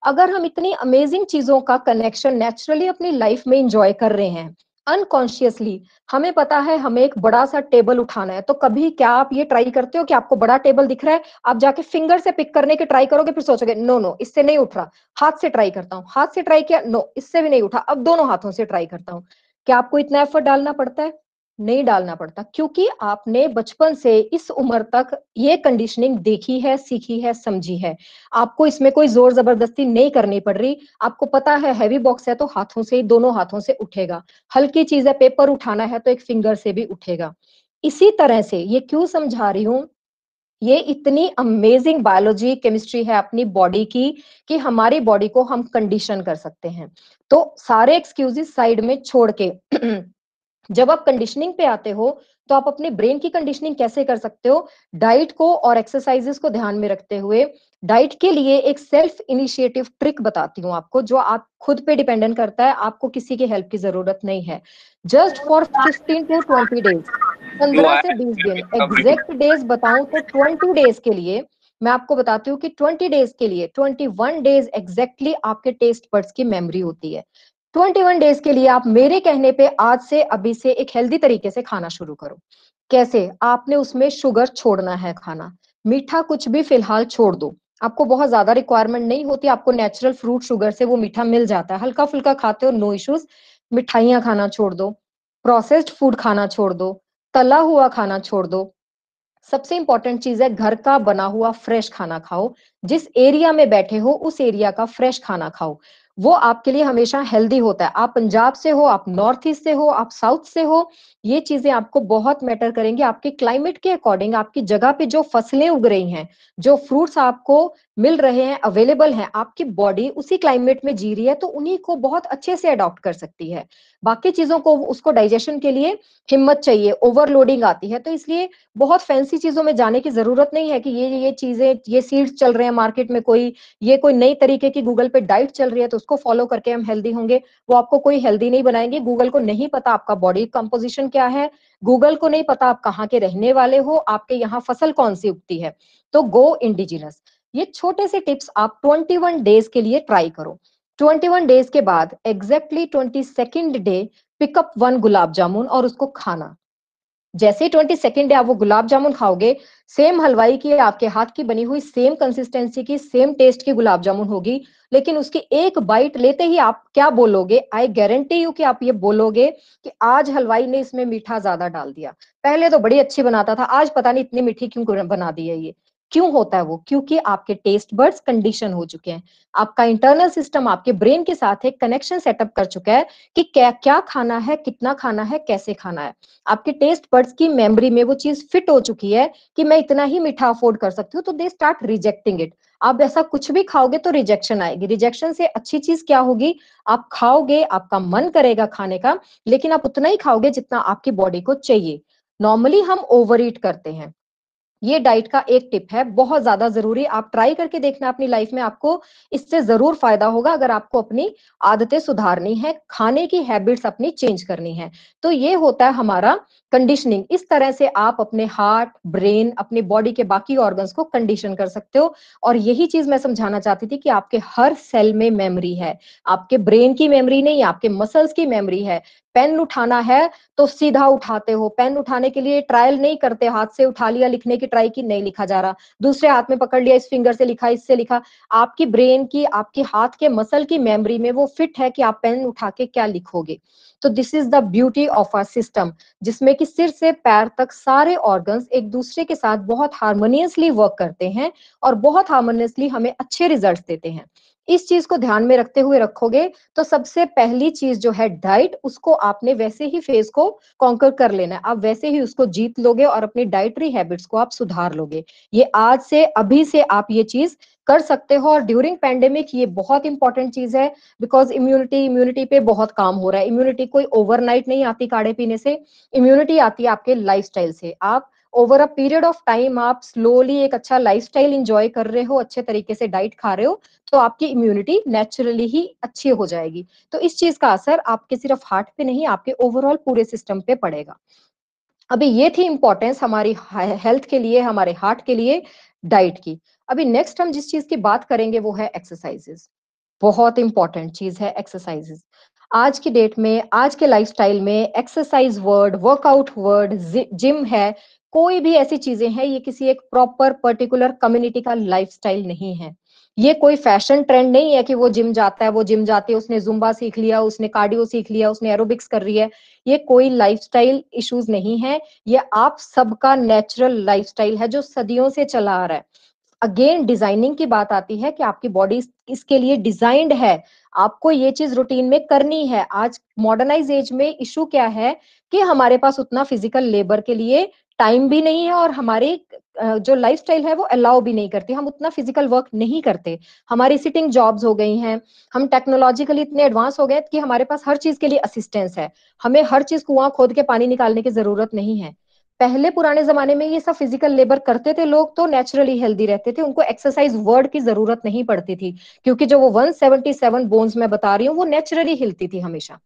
[SPEAKER 2] अगर हम इतनी अमेजिंग चीजों का कनेक्शन नेचुरली अपनी लाइफ में इंजॉय कर रहे हैं, अनकॉन्शियसली हमें पता है हमें एक बड़ा सा टेबल उठाना है, तो कभी क्या आप ये ट्राई करते हो कि आपको बड़ा टेबल दिख रहा है, आप जाके फिंगर से पिक करने की ट्राई करोगे, फिर सोचोगे नो नो इससे नहीं उठ रहा, हाथ से ट्राई करता हूँ, हाथ से ट्राई किया, नो इससे भी नहीं उठा, अब दोनों हाथों से ट्राई करता हूँ। क्या आपको इतना एफर्ट डालना पड़ता है? नहीं डालना पड़ता, क्योंकि आपने बचपन से इस उम्र तक ये कंडीशनिंग देखी है, सीखी है, समझी है। आपको इसमें कोई जोर जबरदस्ती नहीं करनी पड़ रही। आपको पता है हैवी बॉक्स है तो हाथों से ही, दोनों हाथों से उठेगा। हल्की चीज है, पेपर उठाना है तो एक फिंगर से भी उठेगा। इसी तरह से ये क्यों समझा रही हूं, ये इतनी अमेजिंग बायोलॉजी केमिस्ट्री है अपनी बॉडी की कि हमारी बॉडी को हम कंडीशन कर सकते हैं। तो सारे एक्सक्यूजेस साइड में छोड़ के जब आप कंडीशनिंग पे आते हो तो आप अपने ब्रेन की कंडीशनिंग कैसे कर सकते हो? डाइट को और एक्सरसाइजेस को ध्यान में रखते हुए डाइट के लिए एक सेल्फ इनिशिएटिव ट्रिक बताती हूँ आपको, जो आप खुद पे डिपेंडेंट करता है, आपको किसी की हेल्प की जरूरत नहीं है। जस्ट फॉर 15 to 20 डेज, 15 से 20 दिन, एग्जैक्ट डेज बताऊं तो 20 डेज के लिए मैं आपको बताती हूँ कि 20 डेज के लिए 21 डेज एग्जैक्टली आपके टेस्ट बड्स की मेमोरी होती है। 21 डेज के लिए आप मेरे कहने पे आज से अभी से एक हेल्दी तरीके से खाना शुरू करो। कैसे? आपने उसमें शुगर छोड़ना है, खाना मीठा कुछ भी फिलहाल छोड़ दो। आपको बहुत ज्यादा रिक्वायरमेंट नहीं होती, आपको नेचुरल फ्रूट शुगर से वो मीठा मिल जाता है, हल्का फुल्का खाते हो, नो इश्यूज। मिठाइयाँ खाना छोड़ दो, प्रोसेस्ड फूड खाना छोड़ दो, तला हुआ खाना छोड़ दो। सबसे इंपॉर्टेंट चीज है घर का बना हुआ फ्रेश खाना खाओ। जिस एरिया में बैठे हो उस एरिया का फ्रेश खाना खाओ, वो आपके लिए हमेशा हेल्दी होता है। आप पंजाब से हो, आप नॉर्थ ईस्ट से हो, आप साउथ से हो, ये चीजें आपको बहुत मैटर करेंगी। आपके क्लाइमेट के अकॉर्डिंग आपकी जगह पे जो फसलें उग रही हैं, जो फ्रूट्स आपको मिल रहे हैं, अवेलेबल हैं, आपकी बॉडी उसी क्लाइमेट में जी रही है तो उन्हीं को बहुत अच्छे से अडॉप्ट कर सकती है। बाकी चीजों को, उसको डाइजेशन के लिए हिम्मत चाहिए, ओवरलोडिंग आती है। तो इसलिए बहुत फैंसी चीजों में जाने की जरूरत नहीं है कि ये चीजें, ये सीड्स चल रहे हैं मार्केट में, कोई ये कोई नई तरीके की गूगल पे डाइट चल रही है तो उसको फॉलो करके हम हेल्दी होंगे। वो आपको कोई हेल्दी नहीं बनाएंगे। गूगल को नहीं पता आपका बॉडी कंपोजिशन क्या है, गूगल को नहीं पता आप कहाँ के रहने वाले हो, आपके यहाँ फसल कौन सी उगती है। तो गो इंडिजिनस। ये छोटे से टिप्स आप 21 डेज के लिए ट्राई करो। 21 डेज के बाद exactly 22nd day pickup 1 gulab jamun और उसको खाना। जैसे 22nd डे आप वो गुलाब जामुन खाओगे, सेम हलवाई की आपके हाथ की बनी हुई, सेम कंसिस्टेंसी की, सेम टेस्ट की गुलाब जामुन होगी। लेकिन उसकी एक बाइट लेते ही आप क्या बोलोगे? आई गारंटी यू कि आप ये बोलोगे कि आज हलवाई ने इसमें मीठा ज्यादा डाल दिया, पहले तो बड़ी अच्छी बनाता था, आज पता नहीं इतनी मीठी क्यों बना दी है ये। क्यों होता है वो? क्योंकि आपके टेस्ट बड्स कंडीशन हो चुके हैं। आपका इंटरनल सिस्टम आपके ब्रेन के साथ एक कनेक्शन सेटअप कर चुका है कि क्या क्या खाना है, कितना खाना है, कैसे खाना है। आपके टेस्ट बड्स की मेमोरी में वो चीज फिट हो चुकी है कि मैं इतना ही मीठा अफोर्ड कर सकती हूँ, तो दे स्टार्ट रिजेक्टिंग इट। आप ऐसा कुछ भी खाओगे तो रिजेक्शन आएगी। रिजेक्शन से अच्छी चीज क्या होगी? आप खाओगे, आपका मन करेगा खाने का, लेकिन आप उतना ही खाओगे जितना आपकी बॉडी को चाहिए। नॉर्मली हम ओवर ईट करते हैं। ये डाइट का एक टिप है, बहुत ज्यादा जरूरी, आप ट्राई करके देखना अपनी लाइफ में, आपको इससे जरूर फायदा होगा। अगर आपको अपनी आदतें सुधारनी है, खाने की हैबिट्स अपनी चेंज करनी है, तो ये होता है हमारा कंडीशनिंग। इस तरह से आप अपने हार्ट, ब्रेन, अपने बॉडी के बाकी ऑर्गन्स को कंडीशन कर सकते हो। और यही चीज मैं समझाना चाहती थी कि आपके हर सेल में मेमोरी है। आपके ब्रेन की मेमोरी नहीं, आपके मसल्स की मेमोरी है। पेन उठाना है तो सीधा उठाते हो, पेन उठाने के लिए ट्रायल नहीं करते, हाथ से उठा लिया, लिखने की ट्राई की, नहीं लिखा जा रहा, दूसरे हाथ में पकड़ लिया, इस फिंगर से लिखा, इससे लिखा। आपकी ब्रेन की, आपके हाथ के मसल की मेमोरी में वो फिट है कि आप पेन उठा के क्या लिखोगे। तो this is the beauty of our system, जिसमें कि सिर से पैर तक सारे ऑर्गन्स एक दूसरे के साथ बहुत हार्मोनियसली वर्क करते हैं और बहुत हार्मोनियसली हमें अच्छे रिजल्ट्स देते हैं। इस चीज को ध्यान में रखते हुए रखोगे तो सबसे पहली चीज जो है डाइट, उसको आपने वैसे ही फेज को कॉन्कर कर लेना है, आप वैसे ही उसको जीत लोगे और अपनी डाइटरी हैबिट्स को आप सुधार लोगे। ये आज से, अभी से आप ये चीज कर सकते हो। और ड्यूरिंग पैंडेमिक ये बहुत इंपॉर्टेंट चीज है, बिकॉज इम्यूनिटी पे बहुत काम हो रहा है। इम्यूनिटी कोई ओवरनाइट नहीं आती काढ़े पीने से, इम्यूनिटी आती है आपके लाइफस्टाइल से। आप over a period of time आप स्लोली एक अच्छा लाइफस्टाइल इंजॉय कर रहे हो, अच्छे तरीके से डाइट खा रहे हो, तो आपकी इम्यूनिटी नेचुरली ही अच्छी हो जाएगी। तो इस चीज का असर आपके सिर्फ हार्ट पे नहीं, आपके ओवरऑल पूरे सिस्टम पे पड़ेगा। अभी ये थी इंपॉर्टेंस हमारी हेल्थ के लिए, हमारे हार्ट के लिए, डाइट की। अभी नेक्स्ट हम जिस चीज की बात करेंगे वो है एक्सरसाइजेस। बहुत इंपॉर्टेंट चीज है एक्सरसाइजेस। आज की डेट में, आज के लाइफस्टाइल में exercise word, workout word, gym है, कोई भी ऐसी चीजें हैं, ये किसी एक प्रॉपर पर्टिकुलर कम्युनिटी का लाइफस्टाइल नहीं है। ये कोई फैशन ट्रेंड नहीं है कि वो जिम जाता है, वो जिम जाती है, उसने जुम्बा सीख लिया, उसने कार्डियो सीख लिया, उसने एरोबिक्स कर रही है। ये कोई लाइफस्टाइल इश्यूज नहीं है, ये आप सबका नेचुरल लाइफस्टाइल है जो सदियों से चला आ रहा है। अगेन डिजाइनिंग की बात आती है कि आपकी बॉडी इसके लिए डिजाइंड है, आपको ये चीज रूटीन में करनी है। आज मॉडर्नाइज एज में इशू क्या है कि हमारे पास उतना फिजिकल लेबर के लिए टाइम भी नहीं है और हमारे जो लाइफस्टाइल है वो अलाउ भी नहीं करती, हम उतना फिजिकल वर्क नहीं करते, हमारी सिटिंग जॉब्स हो गई हैं, हम टेक्नोलॉजिकली इतने एडवांस हो गए कि हमारे पास हर चीज के लिए असिस्टेंस है, हमें हर चीज कुआं खोद के पानी निकालने की जरूरत नहीं है। पहले पुराने जमाने में ये सब फिजिकल लेबर करते थे लोग, तो नेचुरली हेल्दी रहते थे, उनको एक्सरसाइज वर्ड की जरूरत नहीं पड़ती थी, क्योंकि जो वो 177 बोन्स मैं बता रही हूँ वो नेचुरली हिलती थी हमेशा।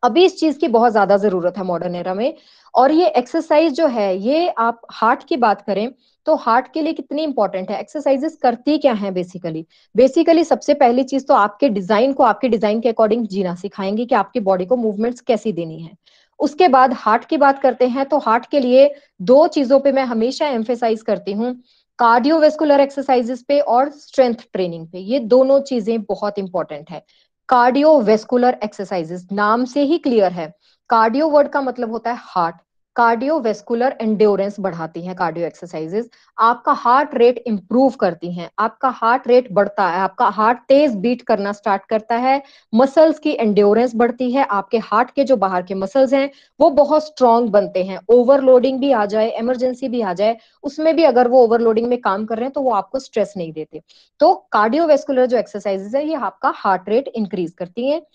[SPEAKER 2] अभी इस चीज की बहुत ज्यादा जरूरत है मॉडर्न एरा में। और ये एक्सरसाइज जो है, ये आप हार्ट की बात करें तो हार्ट के लिए कितनी इंपॉर्टेंट है, एक्सरसाइजेस करती क्या है बेसिकली। बेसिकली सबसे पहली चीज तो आपके डिजाइन को आपके डिजाइन के अकॉर्डिंग जीना सिखाएंगे कि आपकी बॉडी को मूवमेंट्स कैसी देनी है। उसके बाद हार्ट की बात करते हैं तो हार्ट के लिए दो चीजों पे मैं हमेशा एम्फेसाइज करती हूँ, कार्डियोवेस्कुलर एक्सरसाइजेस पे और स्ट्रेंथ ट्रेनिंग पे, ये दोनों चीजें बहुत इंपॉर्टेंट है। कार्डियोवेस्कुलर एक्सरसाइजेस नाम से ही क्लियर है, कार्डियो वर्ड का मतलब होता है हार्ट, कार्डियोवेस्कुलर एंड्योरेंस बढ़ाती हैं कार्डियो एक्सरसाइजेस, आपका हार्ट रेट इंप्रूव करती हैं, आपका हार्ट रेट बढ़ता है, आपका हार्ट तेज बीट करना स्टार्ट करता है, मसल्स की एंड्योरेंस बढ़ती है, आपके हार्ट के जो बाहर के मसल्स हैं वो बहुत स्ट्रांग बनते हैं, ओवरलोडिंग भी आ जाए, इमरजेंसी भी आ जाए, उसमें भी अगर वो ओवरलोडिंग में काम कर रहे हैं तो वो आपको स्ट्रेस नहीं देते। तो कार्डियोवेस्कुलर जो एक्सरसाइजेज है ये आपका हार्ट रेट इंक्रीज करती है।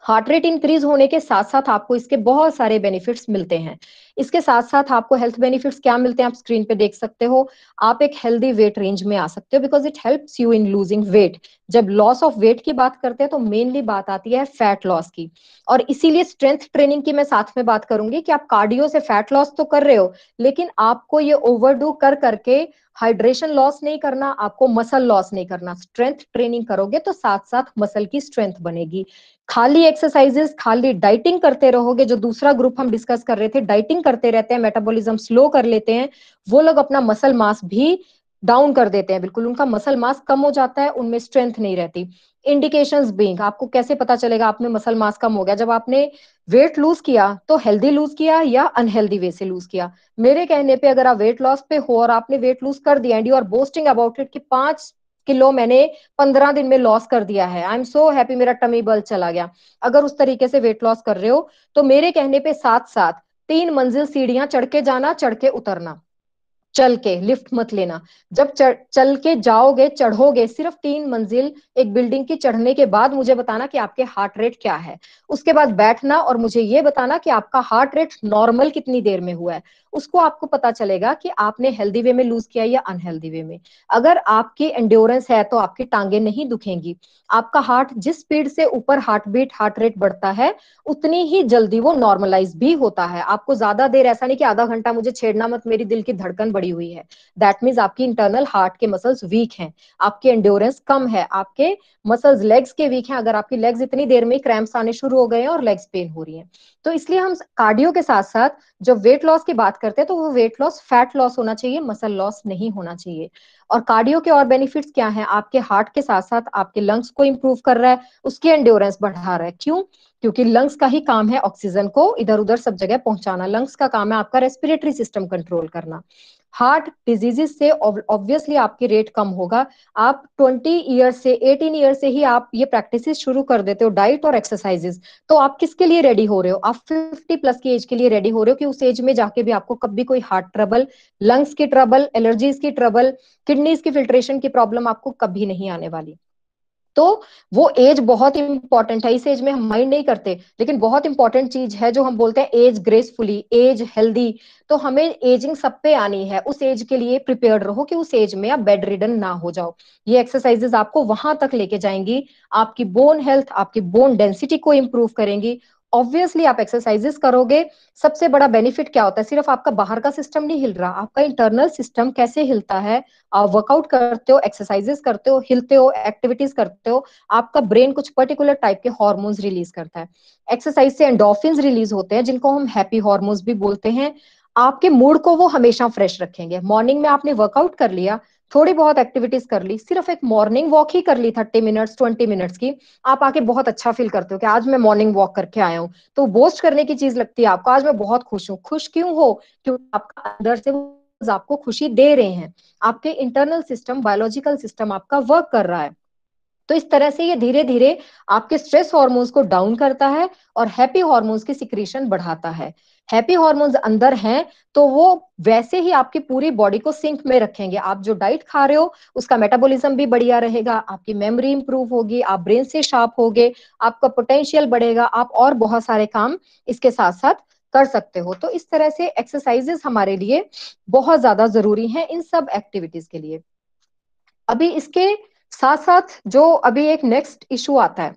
[SPEAKER 2] हार्ट रेट इंक्रीज होने के साथ साथ आपको इसके बहुत सारे बेनिफिट्स मिलते हैं। इसके साथ साथ आपको हेल्थ बेनिफिट्स क्या मिलते हैं आप स्क्रीन पे देख सकते हो। आप एक हेल्दी वेट रेंज में आ सकते हो because it helps you in losing weight. जब लॉस ऑफ वेट की बात करते हैं तो मेनली बात आती है फैट लॉस की, और इसीलिए स्ट्रेंथ ट्रेनिंग की मैं साथ में बात करूंगी कि आप कार्डियो से फैट लॉस तो कर रहे हो, लेकिन आपको ये ओवरडू कर करके हाइड्रेशन लॉस नहीं करना, आपको मसल लॉस नहीं करना। स्ट्रेंथ ट्रेनिंग करोगे तो साथ साथ मसल की स्ट्रेंथ बनेगी। खाली एक्सरसाइजेस खाली डाइटिंग करते रहोगे, जो दूसरा ग्रुप हम डिस्कस कर रहे थे, डाइटिंग करते रहते हैं, मेटाबॉलिज्म स्लो कर लेते हैं, वो लोग अपना मसल मास भी डाउन कर देते हैं, बिल्कुल उनका मसल मास कम हो जाता है, उनमें स्ट्रेंथ नहीं रहती। इंडिकेशंस बीइंग, आपको कैसे पता चलेगा आप में मसल मास कम हो गया, जब आपने वेट लूज किया तो हेल्दी लूज किया या अनहेल्दी वे से लूज किया। मेरे कहने पे अगर आप वेट लॉस पे हो और आपने वेट लूज कर दिया and you are boasting about it कि 5 किलो मैंने 15 दिन में लॉस कर दिया है, आई एम सो हैप्पी, मेरा टमी बल चला गया, अगर उस तरीके से वेट लॉस कर रहे हो तो मेरे कहने पे साथ साथ 3 मंजिल सीढ़ियां चढ़ के जाना, चढ़ के उतरना, चल के, लिफ्ट मत लेना। जब चल के जाओगे चढ़ोगे सिर्फ 3 मंजिल एक बिल्डिंग की चढ़ने के बाद मुझे बताना कि आपके हार्ट रेट क्या है। उसके बाद बैठना और मुझे ये बताना कि आपका हार्ट रेट नॉर्मल कितनी देर में हुआ है। उसको आपको पता चलेगा कि आपने हेल्दी वे में लूज किया या अनहेल्दी वे में। अगर आपकी एंड्योरेंस है तो आपकी टांगे नहीं दुखेंगी। आपका हार्ट जिस स्पीड से ऊपर हार्ट बीट हार्ट रेट बढ़ता है उतनी ही जल्दी वो नॉर्मलाइज भी होता है। आपको ज्यादा देर, ऐसा नहीं कि आधा घंटा मुझे छेड़ना मत, मेरी दिल की धड़कन बढ़ी हुई है, दैट मीन्स आपकी इंटरनल हार्ट के मसल्स वीक हैं, आपकी एंड्योरेंस कम है, आपके मसल्स लेग्स के वीक हैं, अगर आपकी लेग्स इतनी देर में क्रैम्प्स आने शुरू हो गए हैं और लेग्स पेन हो रही है। तो इसलिए हम कार्डियो के साथ साथ जब वेट लॉस की बात करते हैं तो वो वेट लॉस फैट लॉस होना चाहिए, मसल लॉस नहीं होना चाहिए। और कार्डियो के और बेनिफिट्स क्या हैं, आपके हार्ट के साथ साथ आपके लंग्स को इंप्रूव कर रहा है, उसकी एंड्योरेंस बढ़ा रहा है। क्यों? क्योंकि लंग्स का ही काम है ऑक्सीजन को इधर उधर सब जगह पहुंचाना, लंग्स का काम है आपका रेस्पिरेटरी सिस्टम कंट्रोल करना। हार्ट डिजीजेस से ऑब्वियसली आपकी रेट कम होगा। आप 20 ईयर से 18 ईयर से ही आप ये प्रैक्टिसेस शुरू कर देते हो, डाइट और एक्सरसाइजेस, तो आप किसके लिए रेडी हो रहे हो, आप 50+ की एज के लिए रेडी हो रहे हो कि उस एज में जाके भी आपको कभी कोई हार्ट ट्रबल, लंग्स की ट्रबल, एलर्जीज की ट्रबल, किडनीज की फिल्ट्रेशन की प्रॉब्लम आपको कभी नहीं आने वाली। तो वो एज बहुत इंपॉर्टेंट है, इस एज में हम माइंड नहीं करते लेकिन बहुत इंपॉर्टेंट चीज है जो हम बोलते हैं एज ग्रेसफुली, एज हेल्दी। तो हमें एजिंग सब पे आनी है, उस एज के लिए प्रिपेयर्ड रहो कि उस एज में आप बेड रिडन ना हो जाओ। ये एक्सरसाइजेस आपको वहां तक लेके जाएंगी, आपकी बोन हेल्थ, आपकी बोन डेंसिटी को इंप्रूव करेंगी। ऑब्वियसली आप एक्सरसाइजेस करोगे, सबसे बड़ा बेनिफिट क्या होता है, सिर्फ आपका बाहर का सिस्टम नहीं हिल रहा, आपका इंटरनल सिस्टम कैसे हिलता है। आप वर्कआउट करते हो, एक्सरसाइजेस करते हो, हिलते हो, एक्टिविटीज करते हो, आपका ब्रेन कुछ पर्टिकुलर टाइप के हार्मोन्स रिलीज करता है। एक्सरसाइज से एंडोर्फिन्स रिलीज होते हैं जिनको हम हैप्पी हार्मोन्स भी बोलते हैं। आपके मूड को वो हमेशा फ्रेश रखेंगे। मॉर्निंग में आपने वर्कआउट कर लिया, थोड़ी बहुत एक्टिविटीज कर ली, सिर्फ एक मॉर्निंग वॉक ही कर ली 30 मिनट्स 20 मिनट्स की, आप आके बहुत अच्छा फील करते हो कि आज मैं मॉर्निंग वॉक करके आया हूँ, तो बोस्ट करने की चीज लगती है आपको, आज मैं बहुत खुश हूँ। खुश क्यों हो? क्योंकि आपका अंदर से वो आपको खुशी दे रहे हैं, आपके इंटरनल सिस्टम, बायोलॉजिकल सिस्टम आपका वर्क कर रहा है। तो इस तरह से ये धीरे धीरे आपके स्ट्रेस हार्मोन्स को डाउन करता है और हैप्पी हार्मोन्स की सिक्रीशन बढ़ाता है। हैप्पी हार्मोन्स अंदर हैं तो वो वैसे ही आपकी पूरी बॉडी को सिंक में रखेंगे। आप जो डाइट खा रहे हो उसका मेटाबॉलिज्म भी बढ़िया रहेगा, आपकी मेमोरी इंप्रूव होगी, आप ब्रेन से शार्प होगे, आपका पोटेंशियल बढ़ेगा, आप और बहुत सारे काम इसके साथ साथ कर सकते हो। तो इस तरह से एक्सरसाइजेस हमारे लिए बहुत ज्यादा जरूरी हैं इन सब एक्टिविटीज के लिए। अभी इसके साथ साथ जो अभी एक नेक्स्ट इशू आता है,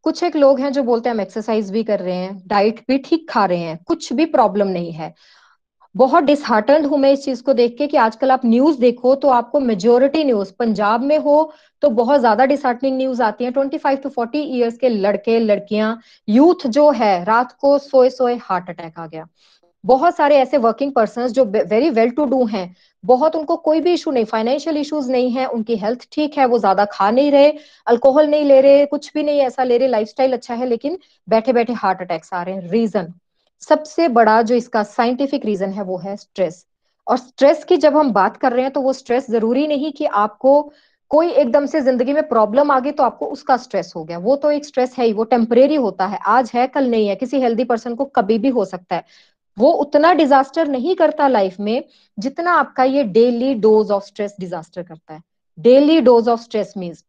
[SPEAKER 2] कुछ एक लोग हैं जो बोलते हैं हम एक्सरसाइज भी कर रहे हैं, डाइट भी ठीक खा रहे हैं, कुछ भी प्रॉब्लम नहीं है। बहुत डिसहार्टन्ड हूं मैं इस चीज को देख के कि आजकल आप न्यूज देखो तो आपको मेजोरिटी न्यूज पंजाब में हो तो बहुत ज्यादा डिसहार्टनिंग न्यूज आती है। 25 to 40 ईयर्स के लड़के लड़कियां, यूथ जो है, रात को सोए सोए हार्ट अटैक आ गया। बहुत सारे ऐसे वर्किंग पर्सन जो वेरी वेल टू डू हैं, बहुत उनको कोई भी इशू नहीं, फाइनेंशियल इश्यूज नहीं है, उनकी हेल्थ ठीक है, वो ज्यादा खा नहीं रहे, अल्कोहल नहीं ले रहे, कुछ भी नहीं ऐसा ले रहे, लाइफस्टाइल अच्छा है, लेकिन बैठे बैठे हार्ट अटैक्स आ रहे हैं। रीजन, सबसे बड़ा जो इसका साइंटिफिक रीजन है वो है स्ट्रेस। और स्ट्रेस की जब हम बात कर रहे हैं तो वो स्ट्रेस जरूरी नहीं कि आपको कोई एकदम से जिंदगी में प्रॉब्लम आ गई तो आपको उसका स्ट्रेस हो गया, वो तो एक स्ट्रेस है ही, वो टेम्परेरी होता है, आज है कल नहीं है, किसी हेल्दी पर्सन को कभी भी हो सकता है। वो उतना डिजास्टर नहीं करता लाइफ में जितना आपका ये daily dose of stress disaster करता है। Daily dose of stress means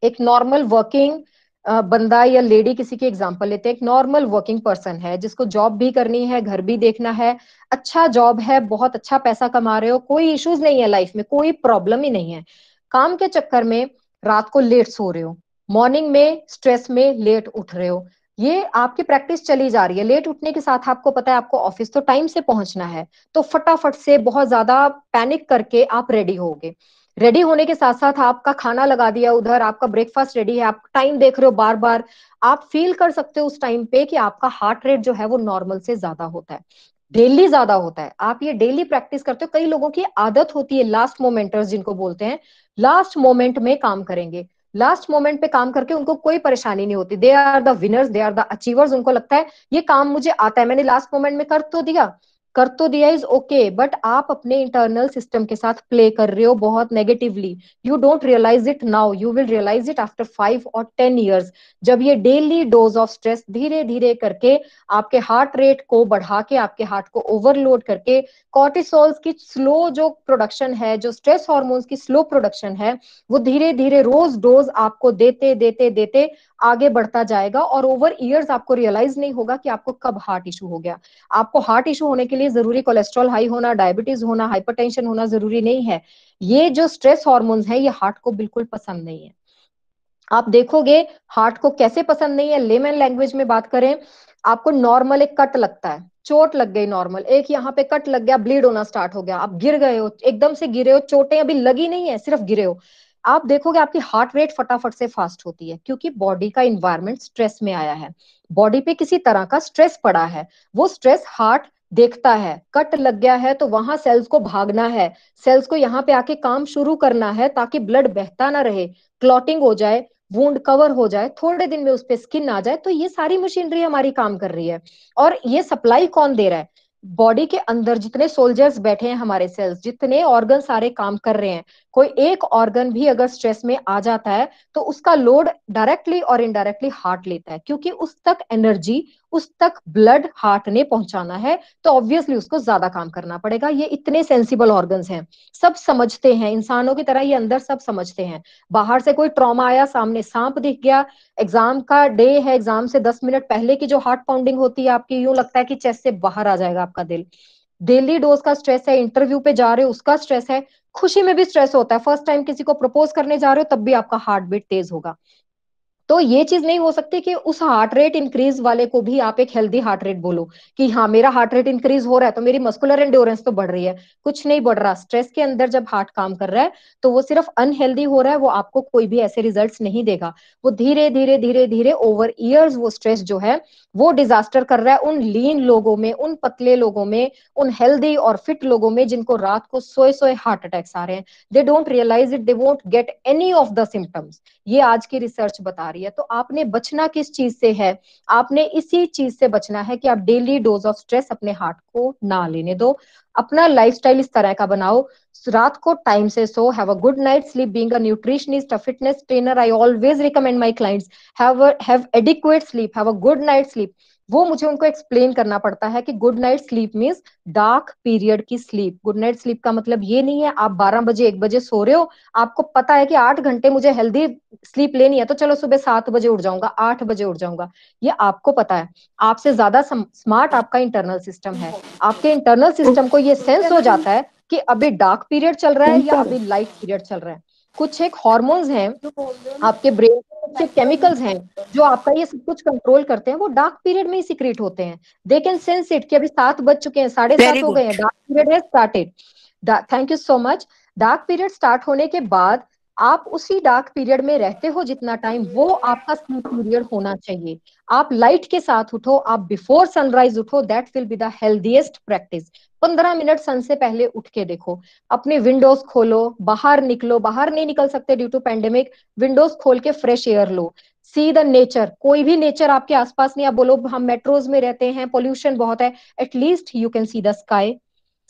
[SPEAKER 2] एक नॉर्मल वर्किंग बंदा या लेडी, किसी की एग्जांपल लेते हैं, एक नॉर्मल वर्किंग पर्सन है जिसको जॉब भी करनी है, घर भी देखना है, अच्छा जॉब है, बहुत अच्छा पैसा कमा रहे हो, कोई इश्यूज नहीं है लाइफ में, कोई प्रॉब्लम ही नहीं है, काम के चक्कर में रात को लेट सो रहे हो, मॉर्निंग में स्ट्रेस में लेट उठ रहे हो, ये आपकी प्रैक्टिस चली जा रही है। लेट उठने के साथ आपको पता है आपको ऑफिस तो टाइम से पहुंचना है, तो फटाफट से बहुत ज्यादा पैनिक करके आप रेडी होगे, रेडी होने के साथ साथ आपका खाना लगा दिया उधर, आपका ब्रेकफास्ट रेडी है, आप टाइम देख रहे हो बार बार, आप फील कर सकते हो उस टाइम पे कि आपका हार्ट रेट जो है वो नॉर्मल से ज्यादा होता है, डेली ज्यादा होता है। आप ये डेली प्रैक्टिस करते हो, कई लोगों की आदत होती है लास्ट मोमेंटर्स जिनको बोलते हैं, लास्ट मोमेंट में काम करेंगे, लास्ट मोमेंट पे काम करके उनको कोई परेशानी नहीं होती, they are the winners, they are the achievers, उनको लगता है ये काम मुझे आता है, मैंने लास्ट मोमेंट में कर तो दिया इज ओके, बट आप अपने इंटरनल सिस्टम के साथ प्ले कर रहे हो बहुत negatively. You don't realise it now, you will realise it after 5 और 10 ईयर्स, जब ये डेली डोज ऑफ स्ट्रेस धीरे धीरे करके आपके हार्ट रेट को बढ़ा के, आपके हार्ट को ओवरलोड करके, कॉर्टिसोल्स की स्लो जो प्रोडक्शन है, जो स्ट्रेस हार्मोन्स की स्लो प्रोडक्शन है, वो धीरे धीरे रोज डोज आपको देते देते देते आगे बढ़ता जाएगा, और ओवर ईयर्स आपको रियलाइज नहीं होगा कि आपको कब हार्ट इशू हो गया। आपको हार्ट इशू होने के लिए जरूरी कोलेस्ट्रॉल हाई होना, डायबिटीज होना, हाइपरटेंशन होना जरूरी नहीं है। ये जो स्ट्रेस हार्मोन्स है ये हार्ट को बिल्कुल पसंद नहीं है। आप देखोगे हार्ट को कैसे पसंद नहीं है, लेमन लैंग्वेज में बात करें, आपको नॉर्मल एक कट लगता है, चोट लग गई, नॉर्मल एक यहाँ पे कट लग गया, ब्लीड होना स्टार्ट हो गया, आप गिर गए हो, एकदम से गिरे हो, चोटें अभी लगी नहीं है, सिर्फ गिरे हो, आप देखोगे आपकी हार्ट रेट फटाफट से फास्ट होती है, क्योंकि बॉडी का इन्वायरमेंट स्ट्रेस में आया है, बॉडी पे किसी तरह का स्ट्रेस पड़ा है, वो स्ट्रेस हार्ट देखता है, कट लग गया है तो वहां सेल्स को भागना है, सेल्स को यहाँ पे आके काम शुरू करना है ताकि ब्लड बहता ना रहे, क्लॉटिंग हो जाए, वुंड कवर हो जाए, थोड़े दिन में उस पर स्किन आ जाए, तो ये सारी मशीनरी हमारी काम कर रही है। और ये सप्लाई कौन दे रहा है? बॉडी के अंदर जितने सोल्जर्स बैठे हैं, हमारे सेल्स, जितने ऑर्गन सारे काम कर रहे हैं, कोई एक ऑर्गन भी अगर स्ट्रेस में आ जाता है तो उसका लोड डायरेक्टली और इनडायरेक्टली हार्ट लेता है, क्योंकि उस तक एनर्जी, उस तक ब्लड हार्ट ने पहुंचाना है, तो ऑब्वियसली उसको ज्यादा काम करना पड़ेगा। ये इतने सेंसिबल ऑर्गन्स हैं, सब समझते हैं, इंसानों की तरह ये अंदर सब समझते हैं। बाहर से कोई ट्रॉमा आया, सामने सांप दिख गया, एग्जाम का डे है, एग्जाम से 10 मिनट पहले की जो हार्ट पाउंडिंग होती है आपकी, यूं लगता है कि चेस्ट से बाहर आ जाएगा आपका दिल। डेली डोज का स्ट्रेस है, इंटरव्यू पे जा रहे हो उसका स्ट्रेस है, खुशी में भी स्ट्रेस होता है, फर्स्ट टाइम किसी को प्रपोज करने जा रहे हो तब भी आपका हार्ट बीट तेज होगा। तो ये चीज नहीं हो सकती कि उस हार्ट रेट इंक्रीज वाले को भी आप एक हेल्दी हार्ट रेट बोलो कि हाँ मेरा हार्ट रेट इंक्रीज हो रहा है तो मेरी मस्कुलर एंड्योरेंस तो बढ़ रही है। कुछ नहीं बढ़ रहा। स्ट्रेस के अंदर जब हार्ट काम कर रहा है तो वो सिर्फ अनहेल्दी हो रहा है, वो आपको कोई भी ऐसे रिजल्ट्स नहीं देगा। वो धीरे धीरे धीरे धीरे ओवर ईयर्स वो स्ट्रेस जो है वो डिजास्टर कर रहा है उन लीन लोगों में, उन पतले लोगों में, उन हेल्दी और फिट लोगों में जिनको रात को सोए सोए हार्ट अटैक्स आ रहे हैं। They don't realise it, they won't get any of the symptoms. ये आज की रिसर्च बता रही है। रही है, तो आपने बचना किस चीज से है? आपने इसी चीज से बचना है कि आप डेली डोज ऑफ स्ट्रेस अपने हार्ट को ना लेने दो। अपना लाइफस्टाइल इस तरह का बनाओ, रात को टाइम से सो, have a good night sleep. Being a nutritionist, a fitness trainer, I always recommend my clients have adequate sleep, have a good night sleep. वो मुझे उनको एक्सप्लेन करना पड़ता है कि good night sleep means dark period की स्लीप। गुड नाइट स्लीप का मतलब ये नहीं है आप 12 बजे 1 बजे सो रहे हो, आपको पता है कि 8 घंटे मुझे हेल्दी स्लीप लेनी है, तो चलो सुबह 7 बजे उठ जाऊंगा, 8 बजे उठ जाऊंगा। ये आपको पता है, आपसे ज्यादा स्मार्ट आपका इंटरनल सिस्टम है। आपके इंटरनल सिस्टम को ये सेंस हो जाता है कि अभी डार्क पीरियड चल रहा है या अभी लाइट पीरियड चल रहा है। कुछ एक हॉर्मोन्स हैं आपके ब्रेन के, कुछ एक केमिकल्स हैं जो आपका ये सब कुछ कंट्रोल करते हैं, वो डार्क पीरियड में ही सिक्रेट होते हैं। दे कैन सेंस इट कि अभी 7 बज चुके हैं, 7:30
[SPEAKER 3] Very
[SPEAKER 2] हो गए हैं,
[SPEAKER 3] good.
[SPEAKER 2] Dark period has started. Thank you so much. Dark period start होने के बाद आप उसी डार्क पीरियड में रहते हो जितना टाइम, वो आपका स्लीप पीरियड होना चाहिए। आप लाइट के साथ उठो, आप बिफोर सनराइज उठो, that will be the healthiest practice. 15 minute sun से पहले उठ के देखो, अपने विंडोज खोलो, बाहर निकलो, बाहर नहीं निकल सकते ड्यू टू पेंडेमिक, विंडोज खोल के fresh air low, see the nature. कोई भी नेचर आपके आसपास नहीं, आप बोलो हम मेट्रोज में रहते हैं, पोल्यूशन बहुत है, at least you can see the sky.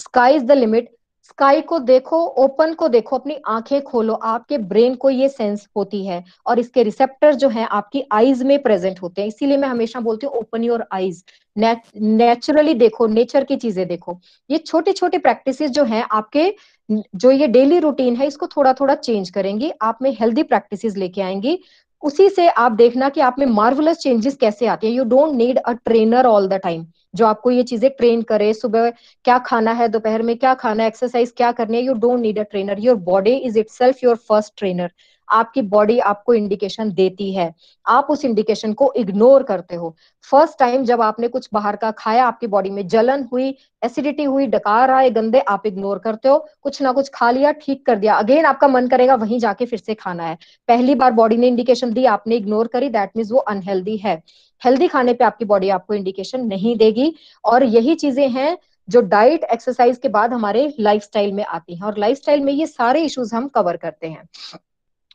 [SPEAKER 2] Sky is the limit. Sky को देखो, ओपन को देखो, अपनी आंखें खोलो, आपके ब्रेन को ये सेंस होती है, और इसके रिसेप्टर जो हैं आपकी आईज में प्रेजेंट होते हैं। इसीलिए मैं हमेशा बोलती हूँ ओपन योर आईज, नेचुरली देखो, नेचर की चीजें देखो। ये छोटे छोटे प्रैक्टिसेस जो हैं आपके, जो ये डेली रूटीन है, इसको थोड़ा थोड़ा चेंज करेंगी, आप में हेल्दी प्रैक्टिसेस लेके आएंगी। उसी से आप देखना कि आप में मार्वलस चेंजेस कैसे आते हैं। You don't need a trainer all the time जो आपको ये चीजें ट्रेन करे, सुबह क्या खाना है, दोपहर में क्या खाना है, एक्सरसाइज क्या करनी है। You don't need a trainer, your body is itself your first trainer. आपकी बॉडी आपको इंडिकेशन देती है, आप उस इंडिकेशन को इग्नोर करते हो। फर्स्ट टाइम जब आपने कुछ बाहर का खाया, आपकी बॉडी में जलन हुई, एसिडिटी हुई, डकार आए गंदे, आप इग्नोर करते हो, कुछ ना कुछ खा लिया, ठीक कर दिया, अगेन आपका मन करेगा वहीं जाके फिर से खाना है। पहली बार बॉडी ने इंडिकेशन दी, आपने इग्नोर करी, दैट मीन्स वो अनहेल्दी है। हेल्दी खाने पे आपकी बॉडी आपको इंडिकेशन नहीं देगी। और यही चीजें हैं जो डाइट एक्सरसाइज के बाद हमारे लाइफस्टाइल में आती हैं, और लाइफस्टाइल में ये सारे इश्यूज हम कवर करते हैं।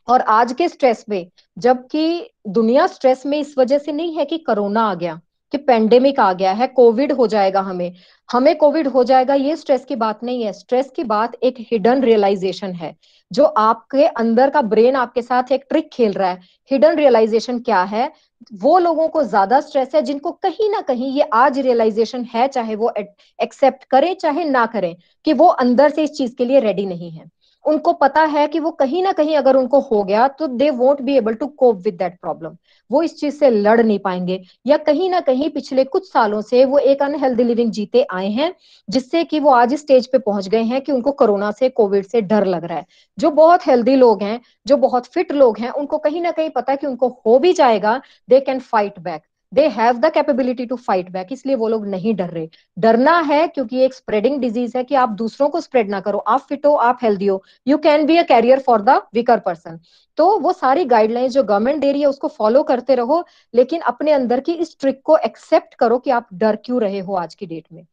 [SPEAKER 2] और आज के स्ट्रेस में, जबकि दुनिया स्ट्रेस में इस वजह से नहीं है कि कोरोना आ गया, कि पेंडेमिक आ गया है, कोविड हो जाएगा, हमें हमें कोविड हो जाएगा, ये स्ट्रेस की बात नहीं है। स्ट्रेस की बात एक हिडन रियलाइजेशन है, जो आपके अंदर का ब्रेन आपके साथ एक ट्रिक खेल रहा है। हिडन रियलाइजेशन क्या है? वो लोगों को ज्यादा स्ट्रेस है जिनको कहीं ना कहीं ये आज रियलाइजेशन है, चाहे वो एक्सेप्ट करें चाहे ना करें, कि वो अंदर से इस चीज के लिए रेडी नहीं है। उनको पता है कि वो कहीं ना कहीं अगर उनको हो गया तो they won't be able to cope with that problem, वो इस चीज से लड़ नहीं पाएंगे, या कहीं ना कहीं पिछले कुछ सालों से वो एक अनहेल्दी लिविंग जीते आए हैं, जिससे कि वो आज इस स्टेज पे पहुंच गए हैं कि उनको कोरोना से, कोविड से डर लग रहा है। जो बहुत हेल्दी लोग हैं, जो बहुत फिट लोग हैं, उनको कहीं ना कहीं पता है कि उनको हो भी जाएगा, they can fight back, they have the capability to fight back, इसलिए वो लोग नहीं डर रहे। डरना है क्योंकि एक स्प्रेडिंग डिजीज है, कि आप दूसरों को स्प्रेड ना करो। आप फिट हो, आप हेल्दी हो, you can be a carrier for the weaker person. तो वो सारी गाइडलाइंस जो गवर्नमेंट दे रही है उसको फॉलो करते रहो, लेकिन अपने अंदर की इस ट्रिक को एक्सेप्ट करो कि आप डर क्यों रहे हो आज की डेट में।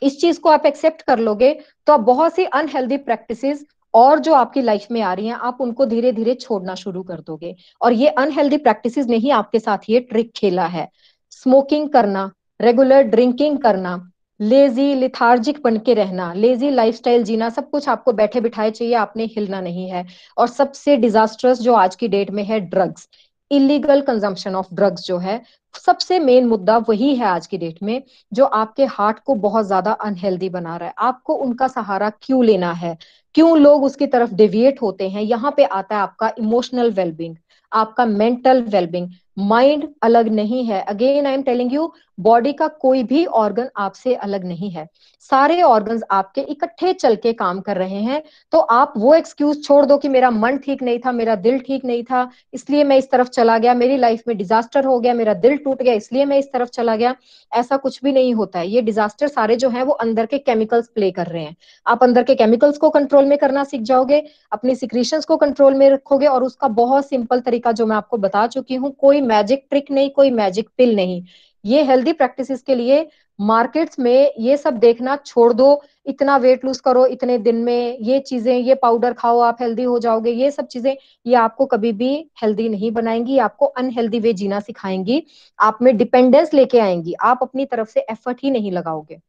[SPEAKER 2] इस चीज को आप एक्सेप्ट कर लोगे तो आप बहुत सी अनहेल्दी प्रैक्टिसेस और जो आपकी लाइफ में आ रही हैं, आप उनको धीरे धीरे छोड़ना शुरू कर दोगे। और ये अनहेल्दी प्रैक्टिसेस ने ही आपके साथ ये ट्रिक खेला है। स्मोकिंग करना, रेगुलर ड्रिंकिंग करना, लेजी लिथार्जिक बन के रहना, लेजी लाइफस्टाइल जीना, सब कुछ आपको बैठे बिठाए चाहिए, आपने हिलना नहीं है। और सबसे डिजास्टर्स जो आज की डेट में है, drugs, illegal consumption of drugs जो है, सबसे मेन मुद्दा वही है आज की डेट में, जो आपके हार्ट को बहुत ज्यादा अनहेल्दी बना रहा है। आपको उनका सहारा क्यों लेना है, क्यों लोग उसकी तरफ डेविएट होते हैं? यहाँ पे आता है आपका इमोशनल वेलबींग, आपका मेंटल वेलबींग। माइंड अलग नहीं है, again I am telling you, body का कोई भी ऑर्गन आपसे अलग नहीं है, सारे ऑर्गन्स आपके इकट्ठे चल के काम कर रहे हैं। तो आप वो एक्सक्यूज छोड़ दो कि मेरा मन ठीक नहीं था, मेरा दिल ठीक नहीं था, इसलिए मैं इस तरफ चला गया, मेरी लाइफ में डिजास्टर हो गया, मेरा दिल टूट गया इसलिए मैं इस तरफ चला गया। ऐसा कुछ भी नहीं होता है। ये डिजास्टर सारे जो हैं वो अंदर के केमिकल्स प्ले कर रहे हैं। आप अंदर के केमिकल्स को कंट्रोल में करना सीख जाओगे, अपनी सिक्रीशंस को कंट्रोल में रखोगे, और उसका बहुत सिंपल तरीका जो मैं आपको बता चुकी हूँ, कोई मैजिक ट्रिक नहीं, कोई मैजिक पिल नहीं। ये हेल्दी प्रैक्टिसेस के लिए मार्केट्स में ये सब देखना छोड़ दो, इतना वेट लूज करो इतने दिन में, ये चीजें, ये पाउडर खाओ आप हेल्दी हो जाओगे, ये सब चीजें ये आपको कभी भी हेल्दी नहीं बनाएंगी, आपको अनहेल्दी वे जीना सिखाएंगी, आप में डिपेंडेंस लेके आएंगी, आप अपनी तरफ से एफर्ट ही नहीं लगाओगे।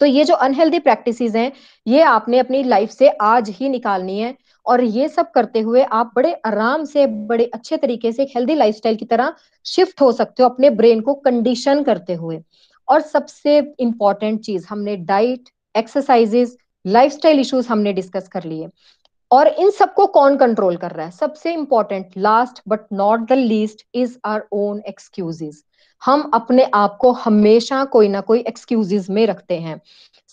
[SPEAKER 2] तो ये जो अनहेल्दी प्रैक्टिसेस हैं ये आपने अपनी लाइफ से आज ही निकालनी है, और ये सब करते हुए आप बड़े आराम से बड़े अच्छे तरीके से एक हेल्दी लाइफस्टाइल की तरह शिफ्ट हो सकते हो अपने ब्रेन को कंडीशन करते हुए। और सबसे इंपॉर्टेंट चीज, हमने डाइट, एक्सरसाइजेस, लाइफस्टाइल इश्यूज हमने डिस्कस कर लिए, और इन सबको कौन कंट्रोल कर रहा है? सबसे important, last but not the least, is our own excuses. हम अपने आप को हमेशा कोई ना कोई एक्सक्यूजेस में रखते हैं।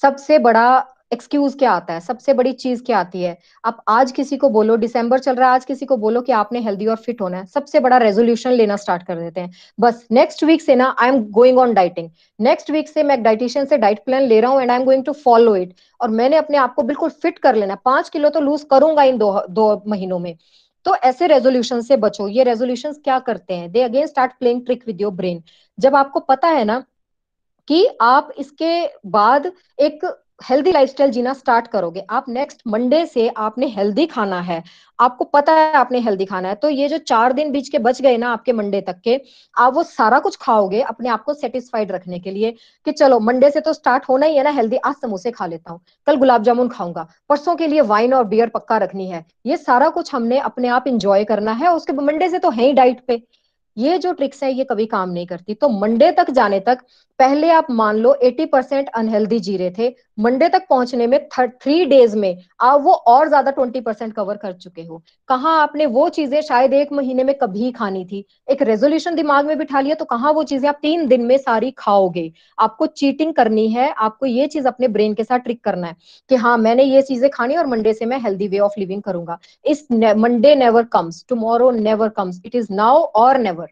[SPEAKER 2] सबसे बड़ा एक्सक्यूज क्या आता है, सबसे बड़ी चीज क्या आती है? आप आज किसी को बोलो, दिसंबर चल रहा है, आज किसी को बोलो कि आपने हेल्दी और फिट होना है, सबसे बड़ा रेजोल्यूशन लेना स्टार्ट कर देते हैं। बस नेक्स्ट वीक से ना I am going on dieting, next week से मैं डाइटिशियन से डाइट प्लान ले रहा हूँ and I am going to follow it, और मैंने अपने आप को बिल्कुल फिट कर लेना, 5 किलो तो लूज करूंगा इन दो महीनों में। तो ऐसे रेजोल्यूशन से बचो। ये रेजोल्यूशंस क्या करते हैं? They again start playing trick with your brain. जब आपको पता है ना कि आप इसके बाद एक हेल्दी लाइफस्टाइल जीना स्टार्ट करोगे, आप नेक्स्ट मंडे से आपने हेल्दी खाना है, आपको पता है आपने हेल्दी खाना है, तो ये जो 4 दिन बीच के बच गए ना आपके मंडे तक के, आप वो सारा कुछ खाओगे अपने आप को सेटिस्फाइड रखने के लिए कि चलो मंडे से तो स्टार्ट होना ही है ना हेल्दी, आज समोसे खा लेता हूँ, कल गुलाब जामुन खाऊंगा, परसों के लिए वाइन और बियर पक्का रखनी है, ये सारा कुछ हमने अपने आप इंजॉय करना है, उसके मंडे से तो है ही डाइट पे। ये जो ट्रिक्स है ये कभी काम नहीं करती। तो मंडे तक जाने तक, पहले आप मान लो 80% अनहेल्दी जी रहे थे, मंडे तक पहुंचने में 3 डेज में आप वो और ज्यादा 20% कवर कर चुके हो। कहाँ आपने वो चीजें शायद एक महीने में कभी खानी थी, एक रेजोल्यूशन दिमाग में बिठा लिया, तो कहाँ वो चीजें आप 3 दिन में सारी खाओगे? आपको चीटिंग करनी है, आपको ये चीज अपने ब्रेन के साथ ट्रिक करना है कि हाँ मैंने ये चीजें खानी और मंडे से मैं हेल्दी वे ऑफ लिविंग करूंगा। इस Monday never comes, tomorrow never comes, it is now और नेवर।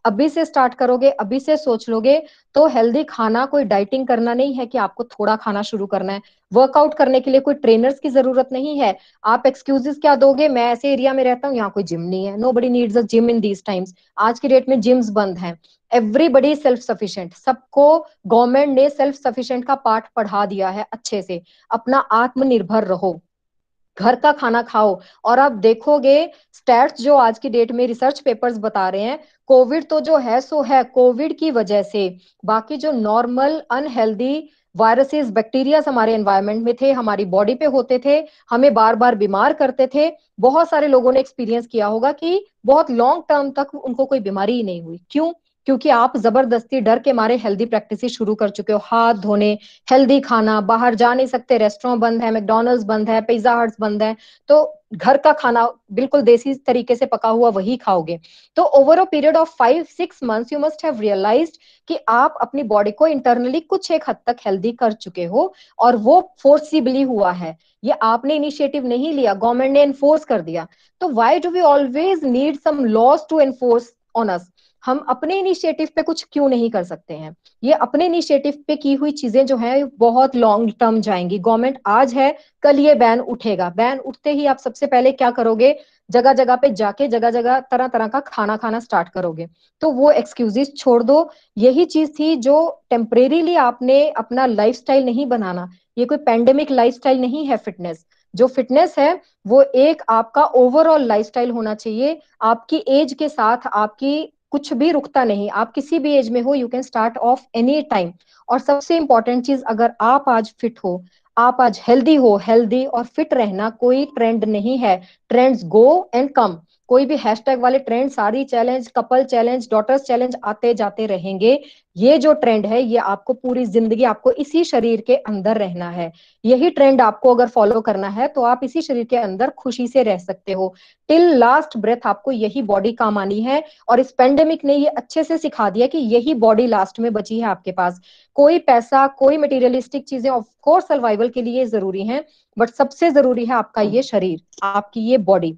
[SPEAKER 2] अभी से स्टार्ट करोगे, अभी से सोच लोगे, तो हेल्दी खाना कोई डाइटिंग करना नहीं है कि आपको थोड़ा खाना शुरू करना है, वर्कआउट करने के लिए कोई ट्रेनर्स की जरूरत नहीं है। आप एक्सक्यूजेस क्या दोगे? मैं ऐसे एरिया में रहता हूँ यहाँ कोई जिम नहीं है, nobody needs a gym in these times. आज की डेट में जिम्स बंद हैं, एवरीबडी सेल्फ सफिशिएंट, सबको गवर्नमेंट ने सेल्फ सफिशिएंट का पाठ पढ़ा दिया है अच्छे से। अपना आत्मनिर्भर रहो, घर का खाना खाओ। और आप देखोगे स्टैट्स जो आज की डेट में रिसर्च पेपर्स बता रहे हैं, कोविड तो जो है सो है, कोविड की वजह से बाकी जो नॉर्मल अनहेल्दी वायरसेस, बैक्टीरिया हमारे एनवायरनमेंट में थे, हमारी बॉडी पे होते थे, हमें बार बार बीमार करते थे, बहुत सारे लोगों ने एक्सपीरियंस किया होगा कि बहुत लॉन्ग टर्म तक उनको कोई बीमारी ही नहीं हुई। क्यों? क्योंकि आप जबरदस्ती डर के मारे हेल्दी प्रैक्टिस शुरू कर चुके हो, हाथ धोने, हेल्दी खाना, बाहर जा नहीं सकते, रेस्टोरेंट बंद है, मैकडॉनल्ड्स बंद है, पिज्जा हट्स बंद है, तो घर का खाना बिल्कुल देसी तरीके से पका हुआ वही खाओगे। तो over a period of 5-6 months you must have realised कि आप अपनी बॉडी को इंटरनली कुछ एक हद तक हेल्दी कर चुके हो, और वो फोर्सिबली हुआ है, ये आपने इनिशिएटिव नहीं लिया, गवर्नमेंट ने एनफोर्स कर दिया। तो why do we always need some laws to enforce on us? हम अपने इनिशिएटिव पे कुछ क्यों नहीं कर सकते हैं? ये अपने इनिशिएटिव पे की हुई चीजें जो है बहुत लॉन्ग टर्म जाएंगी। गवर्नमेंट आज है, कल ये बैन उठेगा, बैन उठते ही आप सबसे पहले क्या करोगे? जगह जगह पे जाके जगह जगह तरह तरह का खाना खाना स्टार्ट करोगे। तो वो एक्सक्यूजेस छोड़ दो। यही चीज थी जो टेम्परेरीली आपने अपना लाइफस्टाइल नहीं बनाना, ये कोई पैंडेमिक लाइफस्टाइल नहीं है फिटनेस। जो फिटनेस है वो एक आपका ओवरऑल लाइफस्टाइल होना चाहिए। आपकी एज के साथ आपकी कुछ भी रुकता नहीं, आप किसी भी एज में हो, you can start of any time. और सबसे इंपॉर्टेंट चीज, अगर आप आज फिट हो, आप आज हेल्दी हो, हेल्दी और फिट रहना कोई ट्रेंड नहीं है। ट्रेंड्स गो एंड कम, कोई भी हैशटैग वाले trend, sari challenge, couple challenge, daughters challenge आते जाते रहेंगे। ये जो ट्रेंड है ये आपको पूरी जिंदगी, आपको इसी शरीर के अंदर रहना है। यही ट्रेंड आपको अगर फॉलो करना है तो आप इसी शरीर के अंदर खुशी से रह सकते हो। टिल लास्ट ब्रेथ आपको यही बॉडी काम आनी है। और इस पेंडेमिक ने ये अच्छे से सिखा दिया कि यही बॉडी लास्ट में बची है आपके पास। कोई पैसा, कोई मटेरियलिस्टिक चीजें ऑफ कोर्स सर्वाइवल के लिए जरूरी हैं, बट सबसे जरूरी है आपका ये शरीर, आपकी ये बॉडी।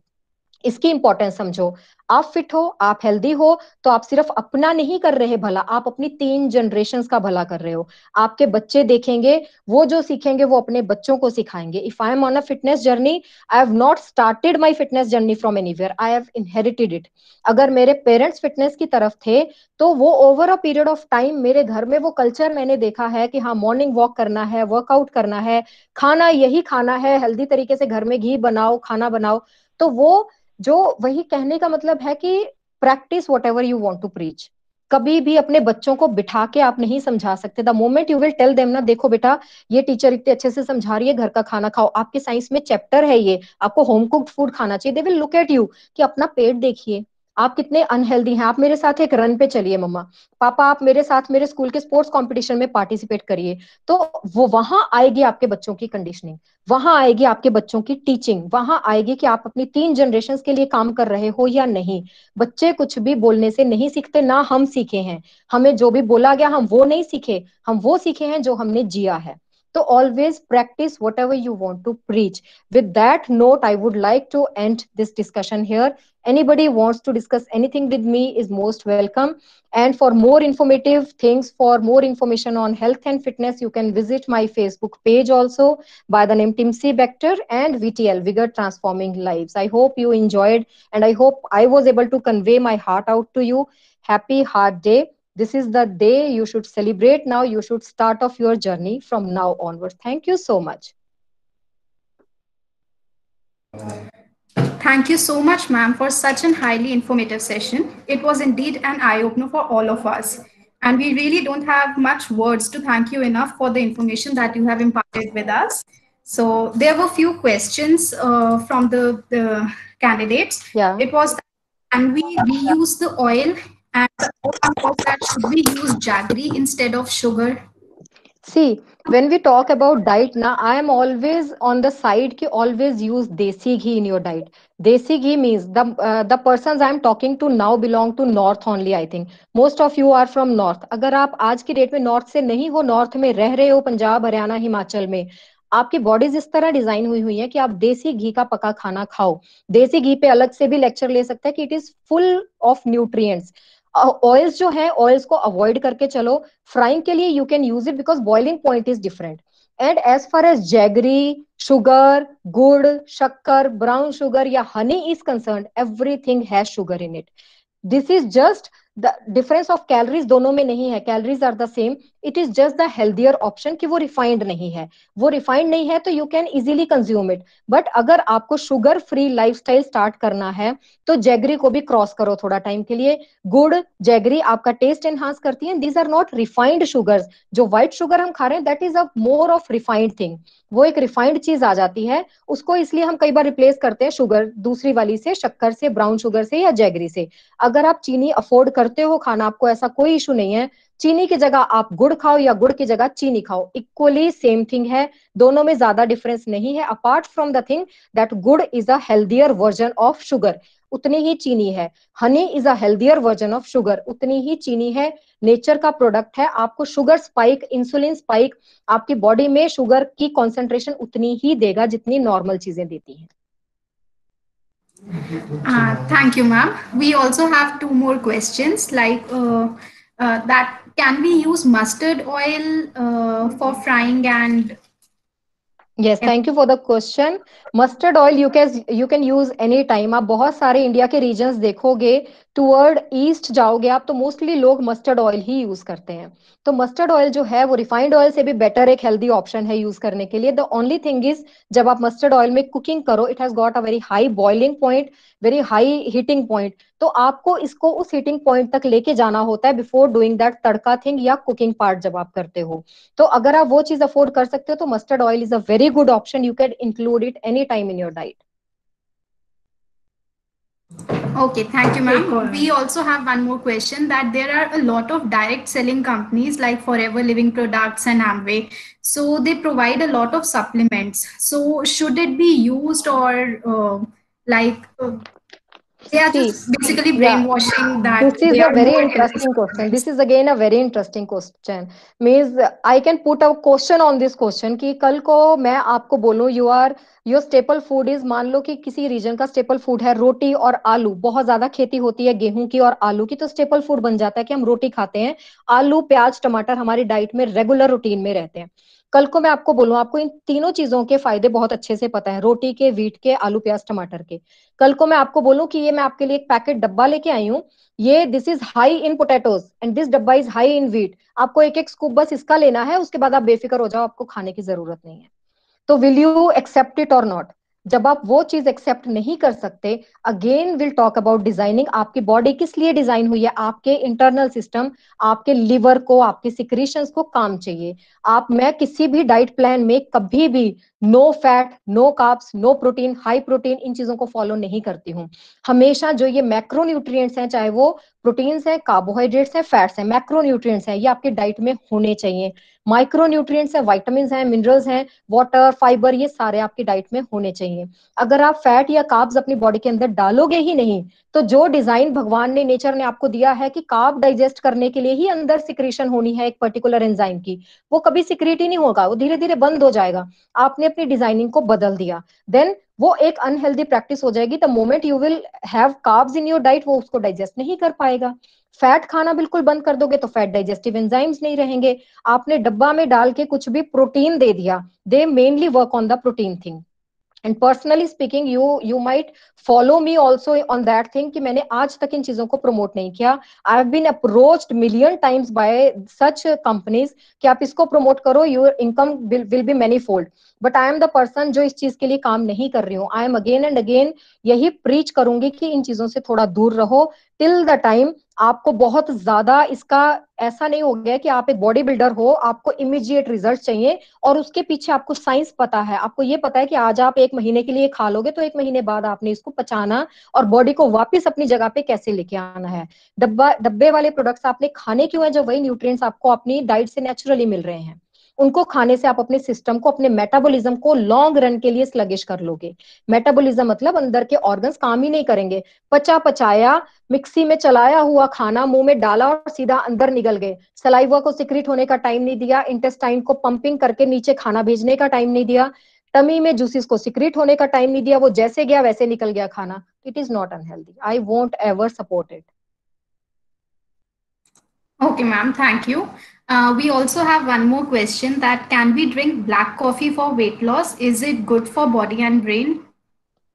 [SPEAKER 2] इसकी इंपॉर्टेंस समझो। आप फिट हो, आप हेल्दी हो, तो आप सिर्फ अपना नहीं कर रहे भला, आप अपनी 3 जनरेशंस का भला कर रहे हो। आपके बच्चे देखेंगे, वो जो सीखेंगे वो अपने बच्चों को सिखाएंगे। If I M on a fitness journey, I have not started my fitness journey from anywhere, I have inherited it. अगर मेरे पेरेंट्स फिटनेस की तरफ थे, तो वो over a period of time मेरे घर में वो कल्चर मैंने देखा है कि हाँ, मॉर्निंग वॉक करना है, वर्कआउट करना है, खाना यही खाना है, हेल्दी तरीके से घर में घी बनाओ, खाना बनाओ। तो वो जो वही कहने का मतलब है कि practise whatever you want to preach. कभी भी अपने बच्चों को बिठा के आप नहीं समझा सकते। The moment you will tell them ना, देखो बेटा, ये टीचर इतने अच्छे से समझा रही है, घर का खाना खाओ, आपके साइंस में चैप्टर है ये, आपको होम कुक्ड फूड खाना चाहिए, they will look at you कि अपना पेट देखिए, आप कितने अनहेल्दी हैं, आप मेरे साथ एक रन पे चलिए मम्मा, पापा आप मेरे साथ मेरे स्कूल के स्पोर्ट्स कंपटीशन में पार्टिसिपेट करिए। तो वो वहां आएगी आपके बच्चों की कंडीशनिंग, वहां आएगी आपके बच्चों की टीचिंग, वहां आएगी कि आप अपनी 3 जनरेशन के लिए काम कर रहे हो या नहीं। बच्चे कुछ भी बोलने से नहीं सीखते, ना हम सीखे हैं। हमें जो भी बोला गया हम वो नहीं सीखे, हम वो सीखे हैं जो हमने जिया है। तो always practice whatever you want to preach. With that note, I would like to end this discussion here. Anybody wants to discuss anything with me is most welcome. And for more informative things, for more information on health and fitness, you can visit my Facebook page also by the name Timsi Bector and VTL, Vigor Transforming Lives. I hope you enjoyed, and I hope I was able to convey my heart out to you. Happy Heart Day. This is the day you should celebrate now. You should start off your journey from now onwards. Thank you so much.
[SPEAKER 1] Thank you so much, ma'am, for such an highly informative session. It was indeed an eye opener for all of us. And we really don't have much words to thank you enough for the information that you have imparted with us. So, there were few questions from the candidates.
[SPEAKER 2] Yeah.
[SPEAKER 1] It was, can we reuse the oil? And the other one was that, should we use jaggery instead of sugar?
[SPEAKER 2] See, when we talk about diet, now I am always on the side ki always use desi ghee in your diet. Desi ghee means the persons I am talking to now belong to north only. I think most of you are from north. अगर आप आज की डेट में नॉर्थ से नहीं हो, नॉर्थ में रह रहे हो, पंजाब हरियाणा हिमाचल में, आपकी बॉडीज इस तरह डिजाइन हुई हुई है कि आप देसी घी का पका खाना खाओ। देसी घी पे अलग से भी लेक्चर ले सकते हैं कि it is full of nutrients. Oils जो है, ऑयल्स को अवॉइड करके चलो। फ्राइंग के लिए you can use it because boiling point is different. And as far as jaggery, sugar, gur, shakkar, brown sugar या honey is concern, everything has sugar in it. This is just the difference of calories दोनों में नहीं है, calories are the same. It is just the healthier option कि वो रिफाइंड नहीं है। वो रिफाइंड नहीं है तो you can easily consume it. But अगर आपको शुगर फ्री लाइफस्टाइल स्टार्ट करना है, तो जैगरी को भी क्रॉस करो थोड़ा टाइम के लिए। गुड़, जैगरी आपका टेस्ट एनहांस करती है। These are not refined sugars. जो व्हाइट शुगर हम खा रहे हैं, that is a more of refined thing. वो एक रिफाइंड चीज आ जाती है, उसको इसलिए हम कई बार रिप्लेस करते हैं शुगर दूसरी वाली से, शक्कर से, ब्राउन शुगर से या जैगरी से। अगर आप चीनी अफोर्ड करते हो खाना, आपको ऐसा कोई इशू नहीं है, चीनी की जगह आप गुड़ खाओ या गुड़ की जगह चीनी खाओ, इक्वली सेम थिंग है। दोनों में ज्यादा डिफरेंस नहीं है, apart from the thing that gur is a healthier version of sugar, उतनी ही चीनी है। Honey is a healthier version of sugar, उतनी ही चीनी है। नेचर का प्रोडक्ट है। आपको शुगर स्पाइक, इंसुलिन स्पाइक, आपकी बॉडी में शुगर की कॉन्सेंट्रेशन उतनी ही देगा जितनी नॉर्मल चीजें देती हैं।
[SPEAKER 1] Thank you, ma'am. We also have two more questions like that. Can we use mustard oil for frying and
[SPEAKER 2] yes, thank you for the question. Mustard oil you can use any time. आप बहुत सारे इंडिया के रीजन्स देखोगे, टुवर्ड ईस्ट जाओगे आप, तो मोस्टली लोग मस्टर्ड ऑयल ही यूज करते हैं। तो मस्टर्ड ऑयल जो है वो रिफाइंड ऑयल से भी बेटर एक हेल्दी ऑप्शन है यूज करने के लिए। द ओनली थिंग इज, जब आप मस्टर्ड ऑयल में कुकिंग करो, it has got a very high boiling point, very high heating point. तो आपको इसको उस हीटिंग पॉइंट तक लेके जाना होता है before doing that tadka thing या कुकिंग पार्ट जब आप करते हो। तो अगर आप वो चीज अफोर्ड कर सकते हो तो mustard oil is a very good option. You can include it any time in your diet.
[SPEAKER 1] Okay, thank you, ma'am. We also have one more question that there are a lot of direct selling companies like Forever Living Products and Amway. So they provide a lot of supplements. So should it be used or like they are
[SPEAKER 2] See,
[SPEAKER 1] just basically
[SPEAKER 2] yeah,
[SPEAKER 1] brainwashing that
[SPEAKER 2] this is
[SPEAKER 1] they
[SPEAKER 2] a
[SPEAKER 1] are
[SPEAKER 2] very
[SPEAKER 1] more healthy
[SPEAKER 2] interesting question.
[SPEAKER 1] supplements?
[SPEAKER 2] This is again a very interesting question. Means I can put a question on this question कि कल को मैं आपको बोलूं, you are your staple food is, मान लो कि किसी रीजन का स्टेपल फूड है रोटी और आलू, बहुत ज्यादा खेती होती है गेहूं की और आलू की, तो स्टेपल फूड बन जाता है कि हम रोटी खाते हैं, आलू प्याज टमाटर हमारी डाइट में रेगुलर रूटीन में रहते हैं। कल को मैं आपको बोलूं, आपको इन तीनों चीजों के फायदे बहुत अच्छे से पता है, रोटी के, व्हीट के, आलू प्याज टमाटर के। कल को मैं आपको बोलूं कि ये मैं आपके लिए एक पैकेट डब्बा लेके आई हूँ, ये this is high in potatoes and this डब्बा इज हाई इन व्हीट, आपको एक एक स्कूप बस इसका लेना है, उसके बाद आप बेफिक्र हो जाओ, आपको खाने की जरूरत नहीं है। तो विल यू एक्सेप्ट इट और नॉट? जब आप वो चीज एक्सेप्ट नहीं कर सकते, again will talk about designing. आपकी बॉडी किस लिए डिजाइन हुई है? आपके इंटरनल सिस्टम, आपके लिवर को, आपके सिक्रीशंस को काम चाहिए। मैं किसी भी डाइट प्लान में कभी भी no fat, no carbs, no protein, high protein, इन चीजों को फॉलो नहीं करती हूँ। हमेशा जो ये मैक्रो न्यूट्रिएंट्स हैं, चाहे वो प्रोटीन्स हैं, कार्बोहाइड्रेट्स हैं, फैट्स हैं, मैक्रो न्यूट्रिएंट्स हैं, ये आपकी डाइट में होने चाहिए। माइक्रो न्यूट्रिएंट्स है, वाइटामिन हैं, मिनरल्स हैं, वाटर, फाइबर, ये सारे आपकी डाइट में होने चाहिए। अगर आप फैट या कार्ब्स अपनी बॉडी के अंदर डालोगे ही नहीं, तो जो डिजाइन भगवान ने, नेचर ने आपको दिया है कि कार्ब डाइजेस्ट करने के लिए ही अंदर सिक्रीशन होनी है एक पर्टिकुलर एंजाइम की, वो कभी सिक्रीट ही नहीं होगा, वो धीरे धीरे बंद हो जाएगा। आपने अपनी डिजाइनिंग को बदल दिया, देन वो एक अनहेल्दी प्रैक्टिस हो जाएगी। The moment you will have carbs in your diet, वो उसको डाइजेस्ट नहीं कर पाएगा। फैट खाना बिल्कुल बंद कर दोगे तो फैट डाइजेस्टिव एंजाइम्स नहीं रहेंगे। आपने डब्बा में डाल के कुछ भी प्रोटीन दे दिया, दे mainly work on the protein thing. And personally speaking, you might follow me also on that thing, कि मैंने आज तक इन चीजों को प्रमोट नहीं किया। I have been approached million times by such companies कि आप इसको प्रमोट करो, your income will be many fold, but I am the person जो इस चीज के लिए काम नहीं कर रही हूँ। I am again and again यही प्रीच करूंगी कि इन चीजों से थोड़ा दूर रहो, टिल द टाइम आपको बहुत ज्यादा इसका, ऐसा नहीं हो गया कि आप एक बॉडी बिल्डर हो, आपको इमीडिएट रिजल्ट चाहिए और उसके पीछे आपको साइंस पता है, आपको ये पता है कि आज आप 1 महीने के लिए खा लोगे तो 1 महीने बाद आपने इसको पचाना और बॉडी को वापस अपनी जगह पे कैसे लेके आना है। डब्बे वाले प्रोडक्ट्स आपने खाने क्यों है? जब वही न्यूट्रिएंट्स आपको अपनी डाइट से नेचुरली मिल रहे हैं, उनको खाने से आप अपने सिस्टम को, अपने मेटाबॉलिज्म को लॉन्ग रन के लिए स्लगिश कर लोगे। मेटाबॉलिज्म मतलब अंदर के ऑर्गन्स काम ही नहीं करेंगे। पचा पचाया, मिक्सी में चलाया हुआ खाना मुंह में डाला और सीधा अंदर निकल गए, सलाइवा को सिक्रीट होने का टाइम नहीं दिया, इंटेस्टाइन को पंपिंग करके नीचे खाना भेजने का टाइम नहीं दिया, टमी में जूसिस को सिक्रीट होने का टाइम नहीं दिया, वो जैसे गया वैसे निकल गया खाना। It is not unhealthy, I won't ever support it.
[SPEAKER 1] Okay, ma'am, thank you. We also have one more question, that can we drink black coffee for weight loss? Is it good for body and brain?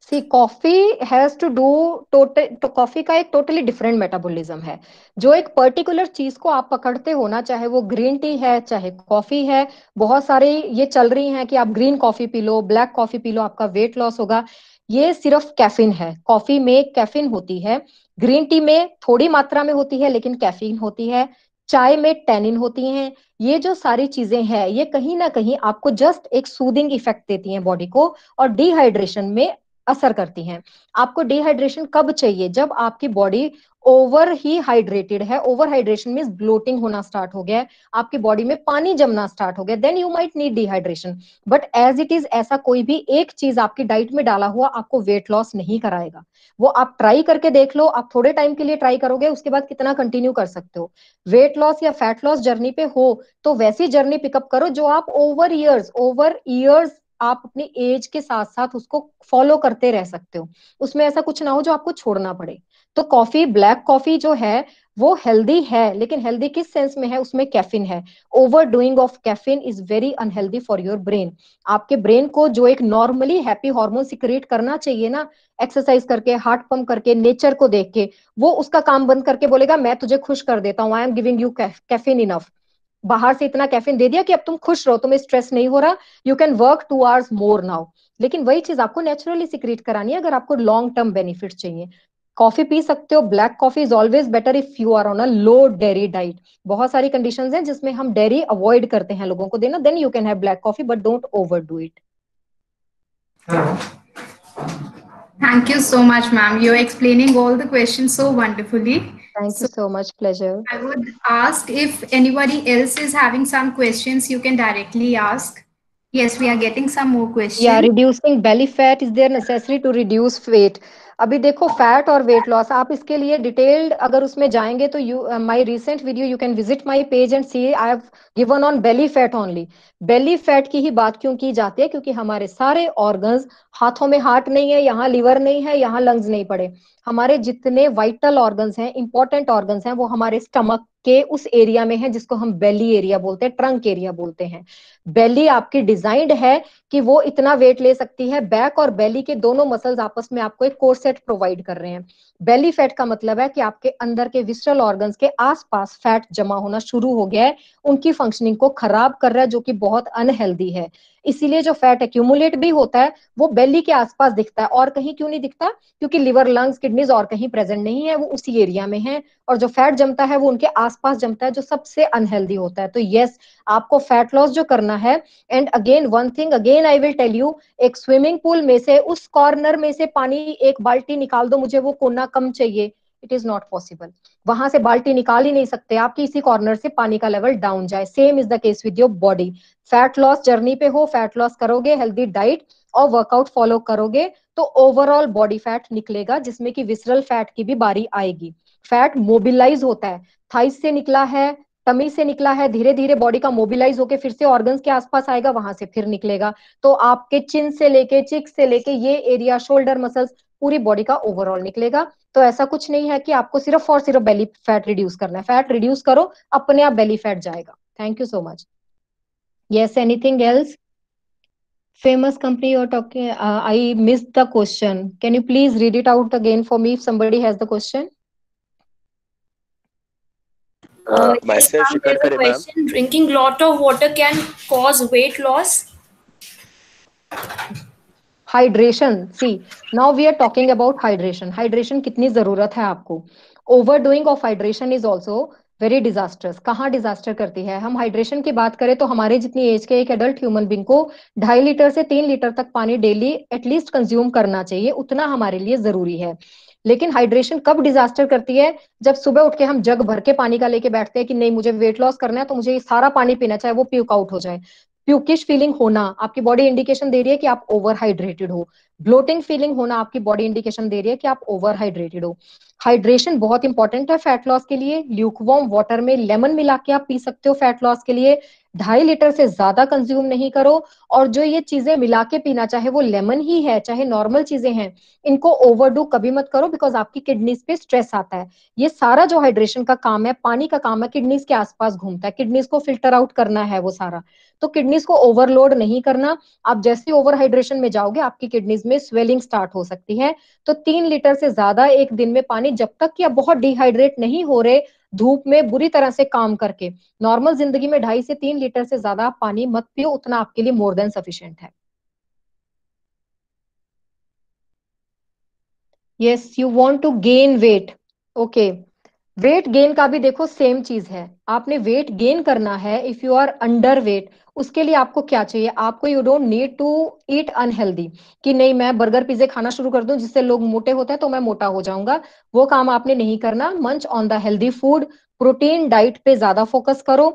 [SPEAKER 2] See coffee has to do total, तो कॉफी का एक टोटली डिफरेंट मेटाबॉलिज्म है। जो एक पर्टिकुलर चीज को आप पकड़ते हो ना, चाहे वो ग्रीन टी है चाहे कॉफी है, बहुत सारे ये चल रही हैं कि आप green coffee P low, black coffee P low, आपका वेट लॉस होगा। ये सिर्फ कैफीन है, कॉफी में कैफीन होती है, ग्रीन टी में थोड़ी मात्रा में होती है लेकिन कैफीन होती है, चाय में टैनिन होती हैं। ये जो सारी चीजें हैं ये कहीं ना कहीं आपको जस्ट एक सूदिंग इफेक्ट देती हैं बॉडी को, और डिहाइड्रेशन में असर करती हैं। आपको डिहाइड्रेशन कब चाहिए? जब आपकी बॉडी ओवर ही हाइड्रेटेड है, ओवर हाइड्रेशन मींस ब्लोटिंग होना स्टार्ट हो गया है, आपकी बॉडी में पानी जमना स्टार्ट हो गया, then you might need dehydration. But as it is, ऐसा कोई भी एक चीज आपकी डाइट में डाला हुआ आपको वेट लॉस नहीं कराएगा। वो आप ट्राई करके देख लो, आप थोड़े टाइम के लिए ट्राई करोगे, उसके बाद कितना कंटिन्यू कर सकते हो। वेट लॉस या फैट लॉस जर्नी पे हो तो वैसी जर्नी पिकअप करो जो आप ओवर ईयर्स आप अपनी एज के साथ साथ उसको फॉलो करते रह सकते हो। उसमें ऐसा कुछ ना हो जो आपको छोड़ना पड़े। तो कॉफी, ब्लैक कॉफी जो है वो हेल्दी है, लेकिन हेल्दी किस सेंस में है? उसमें कैफीन है। Over doing of caffeine is very unhealthy for your brain. आपके ब्रेन को जो एक नॉर्मली हैप्पी हार्मोन सिक्रिएट करना चाहिए ना, एक्सरसाइज करके, हार्ट पंप करके, नेचर को देख के, वो उसका काम बंद करके बोलेगा मैं तुझे खुश कर देता हूँ, I am giving you caffeine enough. बाहर से इतना कैफीन दे दिया कि अब तुम खुश रहो, तुम्हें स्ट्रेस नहीं हो रहा, you can work 2 hours more now. लेकिन वही चीज आपको नेचुरली सिक्रीट करानी है अगर आपको लॉन्ग टर्म बेनिफिट चाहिए। कॉफी पी सकते हो, black coffee is always better if you are on a low dairy diet. बहुत सारी कंडीशंस हैं जिसमें हम डेयरी अवॉइड करते हैं लोगों को देना, then you can have black coffee, but don't overdo it.
[SPEAKER 1] Thank you so much, ma'am. You're explaining all the questions so wonderfully.
[SPEAKER 2] Thank you
[SPEAKER 1] So
[SPEAKER 2] so much, pleasure.
[SPEAKER 1] I would ask if anybody else is having some questions, you can directly ask. Yes, we are getting some more
[SPEAKER 2] Yeah,
[SPEAKER 1] questions.
[SPEAKER 2] reducing belly fat, is there necessary to reduce weight? अभी देखो फैट और वेट लॉस, आप इसके लिए डिटेल्ड अगर उसमें जाएंगे तो you my recent video you can visit my page and see I have given on belly fat only. Belly fat की ही बात क्यों की जाती है, क्योंकि हमारे सारे ऑर्गन्स, हाथों में हार्ट नहीं है, यहाँ लिवर नहीं है, यहाँ लंग्स नहीं पड़े, हमारे जितने वाइटल ऑर्गन्स हैं, इंपॉर्टेंट ऑर्गन्स हैं, वो हमारे स्टमक के उस एरिया में है जिसको हम बेली एरिया बोलते हैं, ट्रंक एरिया बोलते हैं। बेली आपकी डिजाइंड है कि वो इतना वेट ले सकती है। बैक और बेली के दोनों मसल्स आपस में आपको एक कोरसेट प्रोवाइड कर रहे हैं। बेली फैट का मतलब है कि आपके अंदर के विसरल ऑर्गन्स के आसपास फैट जमा होना शुरू हो गया है, उनकी फंक्शनिंग को खराब कर रहा है, जो कि बहुत अनहेल्दी है। इसीलिए जो फैट एक्यूमुलेट भी होता है वो बेली के आसपास दिखता है, और कहीं क्यों नहीं दिखता, क्योंकि लिवर, लंग्स, किडनीज और कहीं प्रेजेंट नहीं है, वो उसी एरिया में है। और जो फैट जमता है वो उनके आसपास जमता है, जो सबसे अनहेल्दी होता है। तो यस, आपको फैट लॉस जो करना है, and again one thing again I will tell you, एक स्विमिंग पूल में से उस कॉर्नर में से पानी एक बाल्टी निकाल दो, मुझे वो कोना कम चाहिए, इट इज नॉट पॉसिबल। वहां से बाल्टी निकाल ही नहीं सकते आप कि इसी कॉर्नर से पानी का लेवल डाउन जाए। Same is the case with your body. Fat loss journey पे हो, फैट लॉस करोगे, हेल्दी डाइट और वर्कआउट फॉलो करोगे, तो ओवरऑल बॉडी फैट निकलेगा, जिसमें कि विसरल फैट की भी बारी आएगी। फैट मोबिलाइज होता है, थाइस से निकला है, टमी से निकला है, धीरे धीरे बॉडी का मोबिलाइज होकर फिर से ऑर्गन्स के आसपास आएगा, वहां से फिर निकलेगा। तो आपके चिन से लेके, चिक से लेके ये एरिया, शोल्डर मसल्स, पूरी बॉडी का ओवरऑल निकलेगा। तो ऐसा कुछ नहीं है कि आपको सिर्फ और सिर्फ बेली फैट रिड्यूस करना है। फैट रिड्यूस करो, अपने आप बेली फैट जाएगा। Thank you so much. Yes, anything else? Famous company you're talking, I missed the question. Can you please read it out again for me if somebody has the question?
[SPEAKER 3] Yes,
[SPEAKER 4] Myself,
[SPEAKER 3] ma'am,
[SPEAKER 4] Shikhar
[SPEAKER 3] there's a
[SPEAKER 4] Khare, ma'am.
[SPEAKER 3] question. Drinking lot of water can cause weight loss?
[SPEAKER 2] Hydration. See, now we are talking about hydration. Hydration कितनी जरूरत है आपको? Overdoing of hydration is also very disasters. कहाँ डिजास्टर करती है? हम हाइड्रेशन की बात करें तो हमारे जितनी एज के एक एडल्ट ह्यूमन बींग को 2.5 लीटर से 3 लीटर तक पानी डेली एटलीस्ट कंज्यूम करना चाहिए, उतना हमारे लिए जरूरी है। लेकिन हाइड्रेशन कब डिजास्टर करती है? जब सुबह उठ के हम जग भर के पानी का लेके बैठते हैं कि नहीं मुझे वेट लॉस करना है तो मुझे ये सारा पानी पीना, चाहे वो प्यूक आउट हो जाए। प्यूकिश फीलिंग होना, आपकी बॉडी इंडिकेशन दे रही है कि आप ओवर हाइड्रेटेड हो। ब्लोटिंग फीलिंग होना, आपकी बॉडी इंडिकेशन दे रही है कि आप ओवर हाइड्रेटेड हो। हाइड्रेशन बहुत इंपॉर्टेंट है फैट लॉस के लिए। ल्यूकवार्म वाटर में लेमन मिला के आप पी सकते हो फैट लॉस के लिए। 2.5 लीटर से ज्यादा कंज्यूम नहीं करो। और जो ये चीजें मिला के पीना, चाहे वो लेमन ही है चाहे नॉर्मल चीजें हैं, इनको ओवरडू कभी मत करो, बिकॉज आपकी किडनीज पे स्ट्रेस आता है। ये सारा जो हाइड्रेशन का काम है, पानी का काम है, किडनीज के आसपास घूमता है, किडनीज को फिल्टर आउट करना है वो सारा। तो किडनीज को ओवरलोड नहीं करना। आप जैसे ओवर हाइड्रेशन में जाओगे आपकी किडनीज में स्वेलिंग स्टार्ट हो सकती है। तो 3 लीटर से ज्यादा एक दिन में पानी, जब तक कि आप बहुत डिहाइड्रेट नहीं हो रहे, धूप में बुरी तरह से काम करके, नॉर्मल जिंदगी में 2.5 से 3 लीटर से ज्यादा आप पानी मत पियो, उतना आपके लिए मोर देन सफिशिएंट है। Yes, you want to gain weight. Okay, weight gain का भी देखो सेम चीज है। आपने वेट गेन करना है, if you are underweight, उसके लिए आपको क्या चाहिए? आपको you don't need to eat unhealthy, कि नहीं मैं बर्गर पिज्जे खाना शुरू कर दूं जिससे लोग मोटे होते हैं तो मैं मोटा हो जाऊंगा। वो काम आपने नहीं करना। मंच on the healthy food, protein diet पे ज्यादा फोकस करो,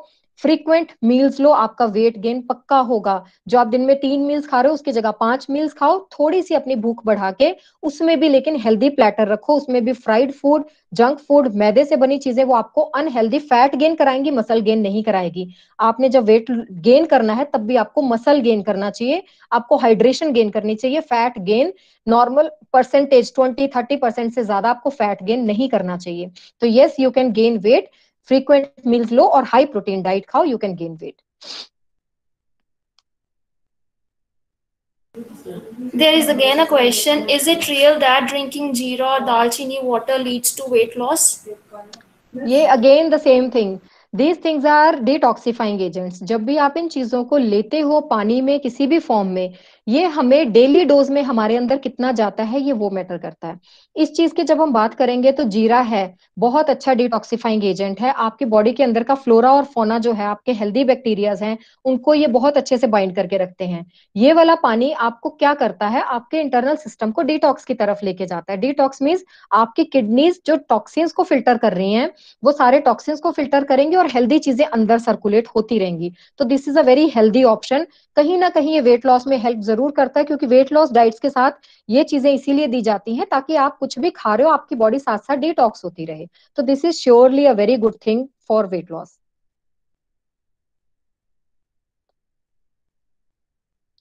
[SPEAKER 2] फ्रीक्वेंट मील्स लो, आपका वेट गेन पक्का होगा। जो आप दिन में 3 मील्स खा रहे हो उसकी जगह 5 मील्स खाओ, थोड़ी सी अपनी भूख बढ़ा के, उसमें भी लेकिन हेल्दी प्लेटर रखो, उसमें भी फ्राइड फूड, जंक फूड, मैदे से बनी चीजें वो आपको अनहेल्दी फैट गेन कराएंगी, मसल गेन नहीं कराएगी। आपने जब वेट गेन करना है तब भी आपको मसल गेन करना चाहिए, आपको हाइड्रेशन गेन करनी चाहिए। फैट गेन नॉर्मल परसेंटेज 20-30% से ज्यादा आपको फैट गेन नहीं करना चाहिए। तो yes, you can gain weight, frequent meals लो और हाई प्रोटीन डाइट खाओ, you can gain weight.
[SPEAKER 3] There is again a question. Is it real that drinking jeera or dalchini water leads to weight loss?
[SPEAKER 2] ये again the same thing, these things are detoxifying agents. जब भी आप इन चीजों को लेते हो पानी में किसी भी फॉर्म में, ये हमें डेली डोज में हमारे अंदर कितना जाता है ये वो मैटर करता है। इस चीज की जब हम बात करेंगे तो जीरा है बहुत अच्छा डिटॉक्सिफाइंग एजेंट है। आपकी बॉडी के अंदर का फ्लोरा और फोना जो है, आपके हेल्दी बैक्टीरियाज हैं, उनको ये बहुत अच्छे से बाइंड करके रखते हैं। ये वाला पानी आपको क्या करता है, आपके इंटरनल सिस्टम को डिटॉक्स की तरफ लेके जाता है। डिटॉक्स मीन्स आपकी किडनीज जो टॉक्सिन्स को फिल्टर कर रही हैं, वो सारे टॉक्सिन्स को फिल्टर करेंगे और हेल्दी चीजें अंदर सर्कुलेट होती रहेंगी। तो this is a very healthy option. कहीं ना कहीं ये वेट लॉस में हेल्प जरूर जरूर करता है, क्योंकि वेट लॉस डाइट्स के साथ ये चीजें इसीलिए दी जाती हैं ताकि आप कुछ भी खा रहे हो आपकी बॉडी साथ साथ डिटॉक्स होती रहे. तो this is surely a very good thing for weight loss.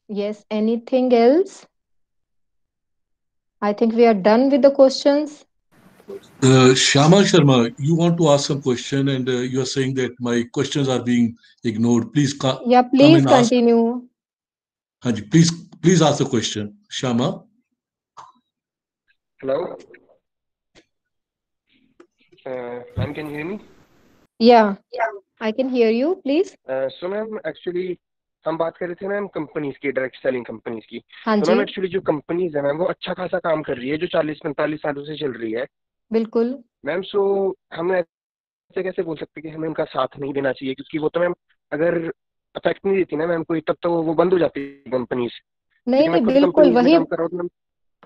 [SPEAKER 2] Yes, anything else? I think we are done with the questions.
[SPEAKER 4] Shama Sharma, you want to ask some question and you are saying that my questions are being ignored. Please
[SPEAKER 2] Yeah,
[SPEAKER 4] come
[SPEAKER 2] please
[SPEAKER 4] and ask.
[SPEAKER 2] continue.
[SPEAKER 4] Haji, please ask the question. Shama.
[SPEAKER 5] Hello. Ma'am, can you hear me?
[SPEAKER 2] Yeah, I can hear you. Please.
[SPEAKER 5] So ma'am actually हम बात कर रहे थे मैम कंपनीज की, डायरेक्ट सेलिंग कंपनीज की.
[SPEAKER 2] हाँ
[SPEAKER 5] तो
[SPEAKER 2] जी,
[SPEAKER 5] मैम एक्चुअली जो कंपनीज है मैम वो अच्छा खासा काम कर रही है जो 40-45 सालों से चल रही है
[SPEAKER 2] बिल्कुल.
[SPEAKER 5] मैम. सो हम ऐसे कैसे बोल सकते हैं कि हमें उनका साथ नहीं देना चाहिए, क्योंकि वो तो मैम अगर अफेक्ट नहीं देती ना मैम कोई, तब तो वो बंद हो जाती है कंपनीज.
[SPEAKER 2] नहीं
[SPEAKER 5] क्योंकि मैं
[SPEAKER 2] नहीं,
[SPEAKER 5] खुद
[SPEAKER 2] बिल्कुल
[SPEAKER 5] कंपनीज में
[SPEAKER 2] वही
[SPEAKER 5] काम कर रहा हूँ मैम.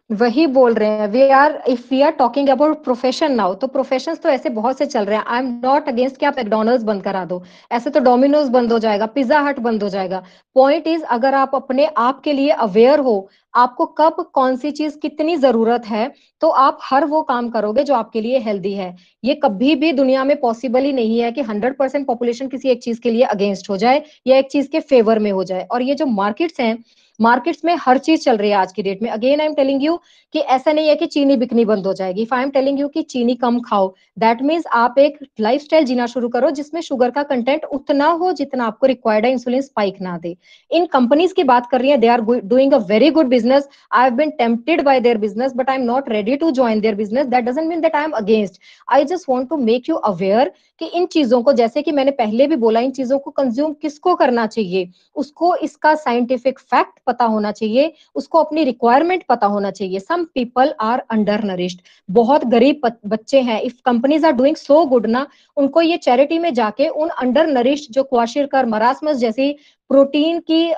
[SPEAKER 2] वही बोल रहे हैं. We are if we are talking about profession now, तो प्रोफेशंस तो ऐसे बहुत से चल रहे हैं. आई एम नॉट अगेंस्ट कि आप मैकडॉनल्ड्स बंद करा दो. ऐसे तो डोमिनोज बंद हो जाएगा, पिज्जा हट बंद हो जाएगा. पॉइंट इज, अगर आप अपने आप के लिए अवेयर हो, आपको कब कौन सी चीज कितनी जरूरत है, तो आप हर वो काम करोगे जो आपके लिए हेल्दी है. ये कभी भी दुनिया में पॉसिबल ही नहीं है कि 100% पॉपुलेशन किसी एक चीज के लिए अगेंस्ट हो जाए या एक चीज के फेवर में हो जाए. और ये जो मार्केट्स हैं, मार्केट्स में हर चीज चल रही है आज की डेट में. Again I am telling you कि ऐसा नहीं है कि चीनी बिकनी बंद हो जाएगी. If I am telling you कि चीनी कम खाओ, दैट मीन्स आप एक लाइफस्टाइल जीना शुरू करो जिसमें शुगर का कंटेंट उतना हो जितना आपको रिक्वायर्ड है, इंसुलिन स्पाइक ना दे. इन कंपनीज की बात कर रही है, they are doing a very good business. I have been tempted by their business, but I am not ready to join their business. That doesn't mean that I am against. I just want to make you aware कि इन चीजों को, जैसे कि मैंने पहले भी बोला, इन चीजों को कंज्यूम किसको करना चाहिए, उसको इसका साइंटिफिक फैक्ट पता होना चाहिए, उसको अपनी रिक्वायरमेंट पता होना चाहिए. Some people are undernourished, बहुत गरीब बच्चे हैं. If companies are doing so good ना, उनको ये चैरिटी में जाके उन अंडर नरिश्ड जो क्वाशिरकर, मरासमस जैसी प्रोटीन की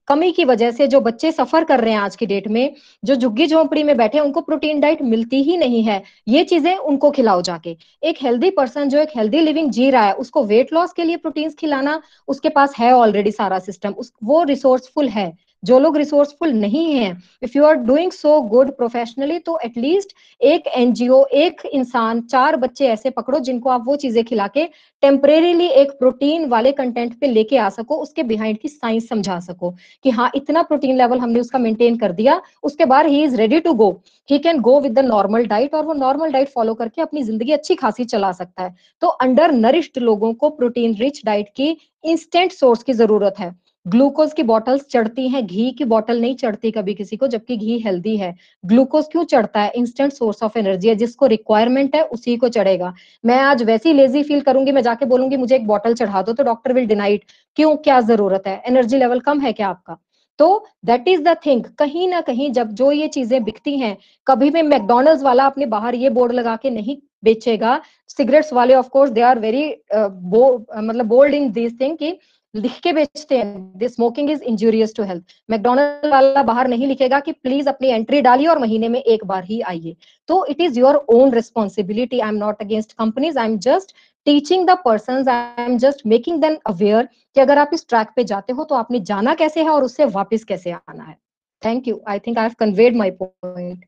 [SPEAKER 2] कमी की वजह से जो बच्चे सफर कर रहे हैं आज की डेट में, जो झुग्गी झोंपड़ी में बैठे, उनको प्रोटीन डाइट मिलती ही नहीं है. ये चीजें उनको खिलाओ जाके. एक हेल्दी पर्सन जो एक हेल्दी लिविंग जी रहा है, उसको वेट लॉस के लिए प्रोटीन्स खिलाना, उसके पास है ऑलरेडी सारा सिस्टम, वो रिसोर्सफुल है. जो लोग रिसोर्सफुल नहीं है, if you are doing so good professionally, तो एटलीस्ट एक एनजीओ, एक इंसान, 4 बच्चे ऐसे पकड़ो जिनको आप वो चीजें खिला के टेम्परेरीली एक प्रोटीन वाले कंटेंट पे लेके आ सको, उसके बिहाइंड की साइंस समझा सको कि हाँ इतना प्रोटीन लेवल हमने उसका मेंटेन कर दिया, उसके बाद he is ready to go. He can go with the normal diet, और वो नॉर्मल डाइट फॉलो करके अपनी जिंदगी अच्छी खासी चला सकता है. तो अंडर नरिश्ड लोगों को प्रोटीन रिच डाइट की इंस्टेंट सोर्स की जरूरत है. ग्लूकोज की बॉटल्स चढ़ती हैं, घी की बॉटल नहीं चढ़ती कभी किसी को, जबकि घी हेल्दी है. ग्लूकोज क्यों चढ़ता है? इंस्टेंट सोर्स ऑफ एनर्जी है, जिसको रिक्वायरमेंट है उसी को चढ़ेगा. मैं आज वैसी लेजी फील करूंगी, मैं जाके बोलूंगी मुझे एक बॉटल चढ़ा दो, तो डॉक्टर विल डिनाई इट. क्यों? क्या जरूरत है? एनर्जी लेवल कम है क्या आपका? तो दैट इज द थिंग. कहीं ना कहीं जब जो ये चीजें बिकती हैं, कभी भी मैकडॉनल्ड्स वाला अपने बाहर ये बोर्ड लगा के नहीं बेचेगा. सिगरेट्स वाले of course they are very मतलब बोल्ड इन दिस थिंग कि लिख के बेचते हैं this smoking is injurious to health. McDonald वाला बाहर नहीं लिखेगा कि प्लीज अपनी एंट्री डालिए और महीने में एक बार ही आइए. तो it is your own responsibility. I am not against companies, I am just teaching the person, I am just making them aware कि अगर आप इस ट्रैक पे जाते हो तो आपने जाना कैसे है और उससे वापस कैसे आना है. Thank you. I think I have conveyed my point.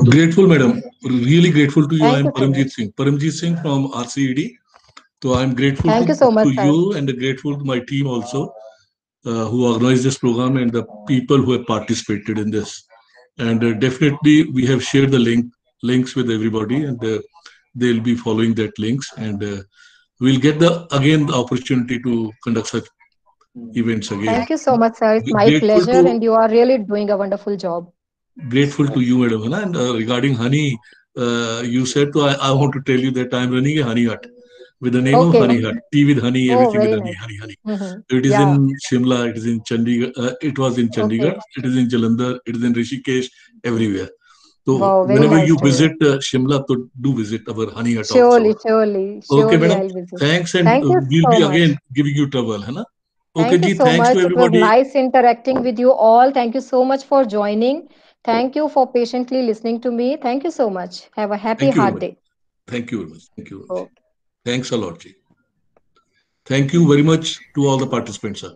[SPEAKER 4] Grateful, madam. Really grateful to you. I
[SPEAKER 2] Thank
[SPEAKER 4] am
[SPEAKER 2] you so much.
[SPEAKER 4] Paramjit Singh. Paramjit Singh from RCED. So I am grateful
[SPEAKER 2] Thank you so much,
[SPEAKER 4] to
[SPEAKER 2] sir.
[SPEAKER 4] you and grateful to my team also, who organized this program and the people who have participated in this. And definitely we have shared the links with everybody, and they'll be following that links, and we'll get the opportunity to conduct such events again.
[SPEAKER 2] Thank you so much, sir. It's my
[SPEAKER 4] Grateful
[SPEAKER 2] pleasure,
[SPEAKER 4] to
[SPEAKER 2] and you are really doing a wonderful job.
[SPEAKER 4] Grateful to you, madam. And regarding honey, you said to I want to tell you that I'm running a honey hut with the name of
[SPEAKER 2] Okay.
[SPEAKER 4] Honey Hut. Tea with honey,
[SPEAKER 2] Oh,
[SPEAKER 4] everything with
[SPEAKER 2] very
[SPEAKER 4] honey,
[SPEAKER 2] nice.
[SPEAKER 4] honey, honey.
[SPEAKER 2] Mm-hmm.
[SPEAKER 4] So it is
[SPEAKER 2] Yeah.
[SPEAKER 4] in Shimla, it is in Chandigarh, it was in Chandigarh,
[SPEAKER 2] Okay.
[SPEAKER 4] it is in Jalandhar, it is in Rishikesh, everywhere. So
[SPEAKER 2] Wow, very
[SPEAKER 4] whenever
[SPEAKER 2] nice
[SPEAKER 4] you
[SPEAKER 2] to hear.
[SPEAKER 4] visit Shimla, so do visit our honey hut
[SPEAKER 2] Surely,
[SPEAKER 4] also.
[SPEAKER 2] surely,
[SPEAKER 4] Okay,
[SPEAKER 2] surely
[SPEAKER 4] madam.
[SPEAKER 2] I'll visit.
[SPEAKER 4] Thanks, and
[SPEAKER 2] Thank you
[SPEAKER 4] we'll
[SPEAKER 2] so
[SPEAKER 4] be
[SPEAKER 2] much.
[SPEAKER 4] again giving you trouble, है ना? Okay,
[SPEAKER 2] Thank you
[SPEAKER 4] ji.
[SPEAKER 2] so
[SPEAKER 4] Thanks
[SPEAKER 2] much.
[SPEAKER 4] to
[SPEAKER 2] It was
[SPEAKER 4] everybody.
[SPEAKER 2] nice interacting with you all. Thank you so much for joining. Thank you for patiently listening to me. Thank you so much. Have a happy
[SPEAKER 4] Thank you very
[SPEAKER 2] heart
[SPEAKER 4] much.
[SPEAKER 2] day.
[SPEAKER 4] Thank you very much. Thank you very much.
[SPEAKER 2] Okay.
[SPEAKER 4] Thanks a lot, ji. Thank you very much to all the participants, sir.